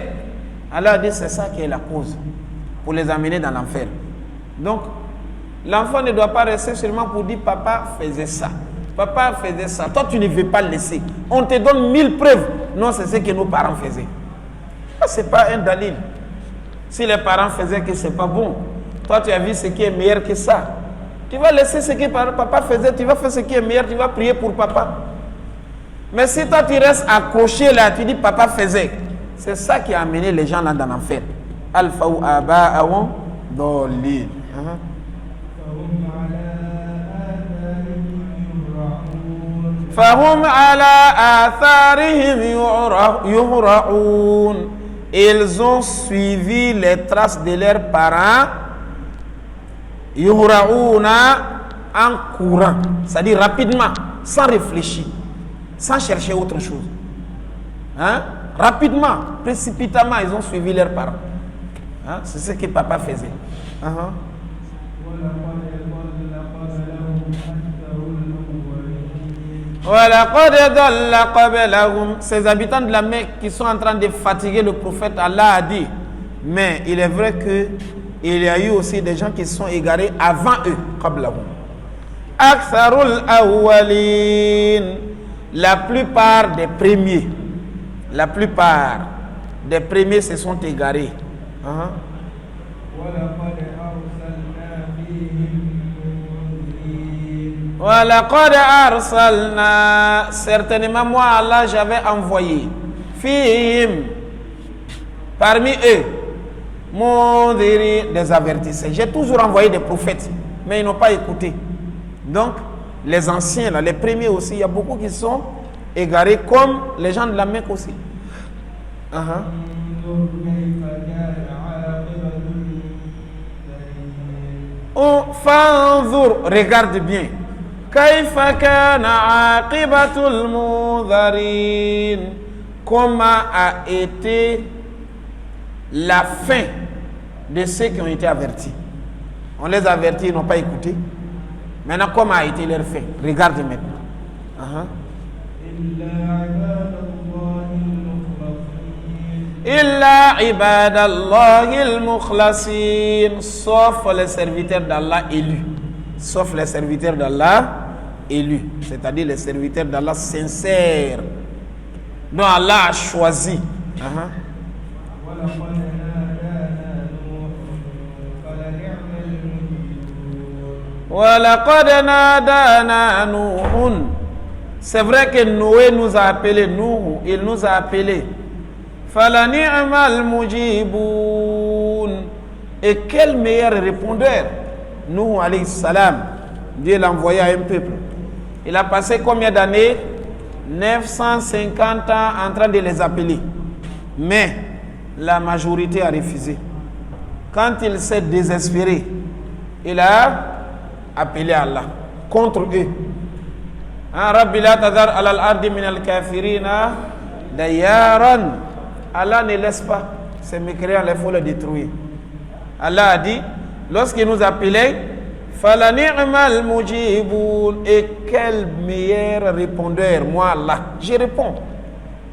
Allah a dit c'est ça qui est la cause, pour les amener dans l'enfer. Donc, l'enfant ne doit pas rester seulement pour dire papa faisait ça. Papa faisait ça. Toi, tu ne veux pas le laisser. On te donne 1000 preuves. Non, c'est ce que nos parents faisaient. Ce n'est pas un dalil. Si les parents faisaient que ce n'est pas bon, toi, tu as vu ce qui est meilleur que ça. Tu vas laisser ce que papa faisait, tu vas faire ce qui est meilleur, tu vas prier pour papa. Mais si toi tu restes accroché là, tu dis papa faisait, c'est ça qui a amené les gens là dans l'enfer. Alpha ou aba'ahum dallin. Fahum ala atharihim yuhra'un. Ils ont suivi les traces de leurs parents. Yuhra'una, en courant, c'est-à-dire rapidement, sans réfléchir, sans chercher autre chose. Rapidement, précipitamment, ils ont suivi leurs parents. C'est ce que papa faisait. Ces habitants de la Mecque qui sont en train de fatiguer le prophète, Allah a dit, mais il est vrai que il y a eu aussi des gens qui se sont égarés avant eux. Aktharul awwalin, la plupart des premiers, la plupart des premiers se sont égarés. Walaqad arsalna, certainement moi Allah j'avais envoyé fihim, parmi eux, des avertisseurs. J'ai toujours envoyé des prophètes, mais ils n'ont pas écouté. Donc, les anciens, là, les premiers aussi, il y a beaucoup qui sont égarés, comme les gens de la Mecque aussi. Fanzur, regarde bien. Kayfa kana aqibatul mudharin. comment a été la fin de ceux qui ont été avertis. On les a avertis, ils n'ont pas écouté. Maintenant, comment a été leur fin? Regarde maintenant. Illa ibadallahi al-mukhlasin, sauf les serviteurs d'Allah élus. Sauf les serviteurs d'Allah élus, c'est-à-dire les serviteurs d'Allah sincères, dont Allah a choisi. C'est vrai que Noé nous a appelés, il nous a appelés. Et quel meilleur répondeur? Nuh alayhi salam, Dieu l'a envoyé à un peuple. Il a passé combien d'années? 950 ans en train de les appeler. Mais la majorité a refusé. Quand il s'est désespéré, il a appelé Allah contre eux. Rabbi la tadhar ala al-ardi min al-kafirina dayaran. Allah ne laisse pas ces mécréants, il faut les détruire. Allah a dit, lorsqu'il nous appelait, fala ni'mal mujibun, et quel meilleur répondeur, moi Allah. Je réponds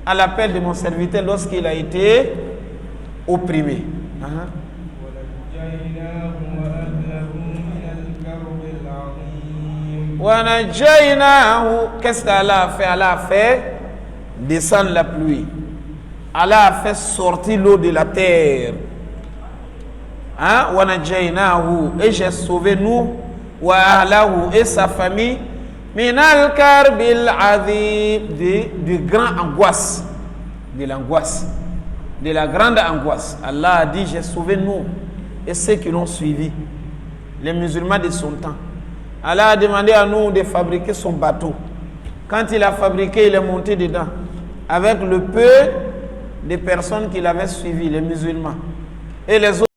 à l'appel de mon serviteur lorsqu'il a été opprimé. Qu'est-ce qu'Allah a fait? Allah a fait descendre la pluie. Allah a fait sortir l'eau de la terre. Et j'ai sauvé nous et sa famille minal karbil azim, du grand angoisse, de l'angoisse, de la grande angoisse. Allah a dit, j'ai sauvé nous et ceux qui l'ont suivi, les musulmans de son temps. Allah a demandé à nous de fabriquer son bateau. Quand il a fabriqué, il est monté dedans avec le peu de personnes qu'il avait suivies, les musulmans. Et les autres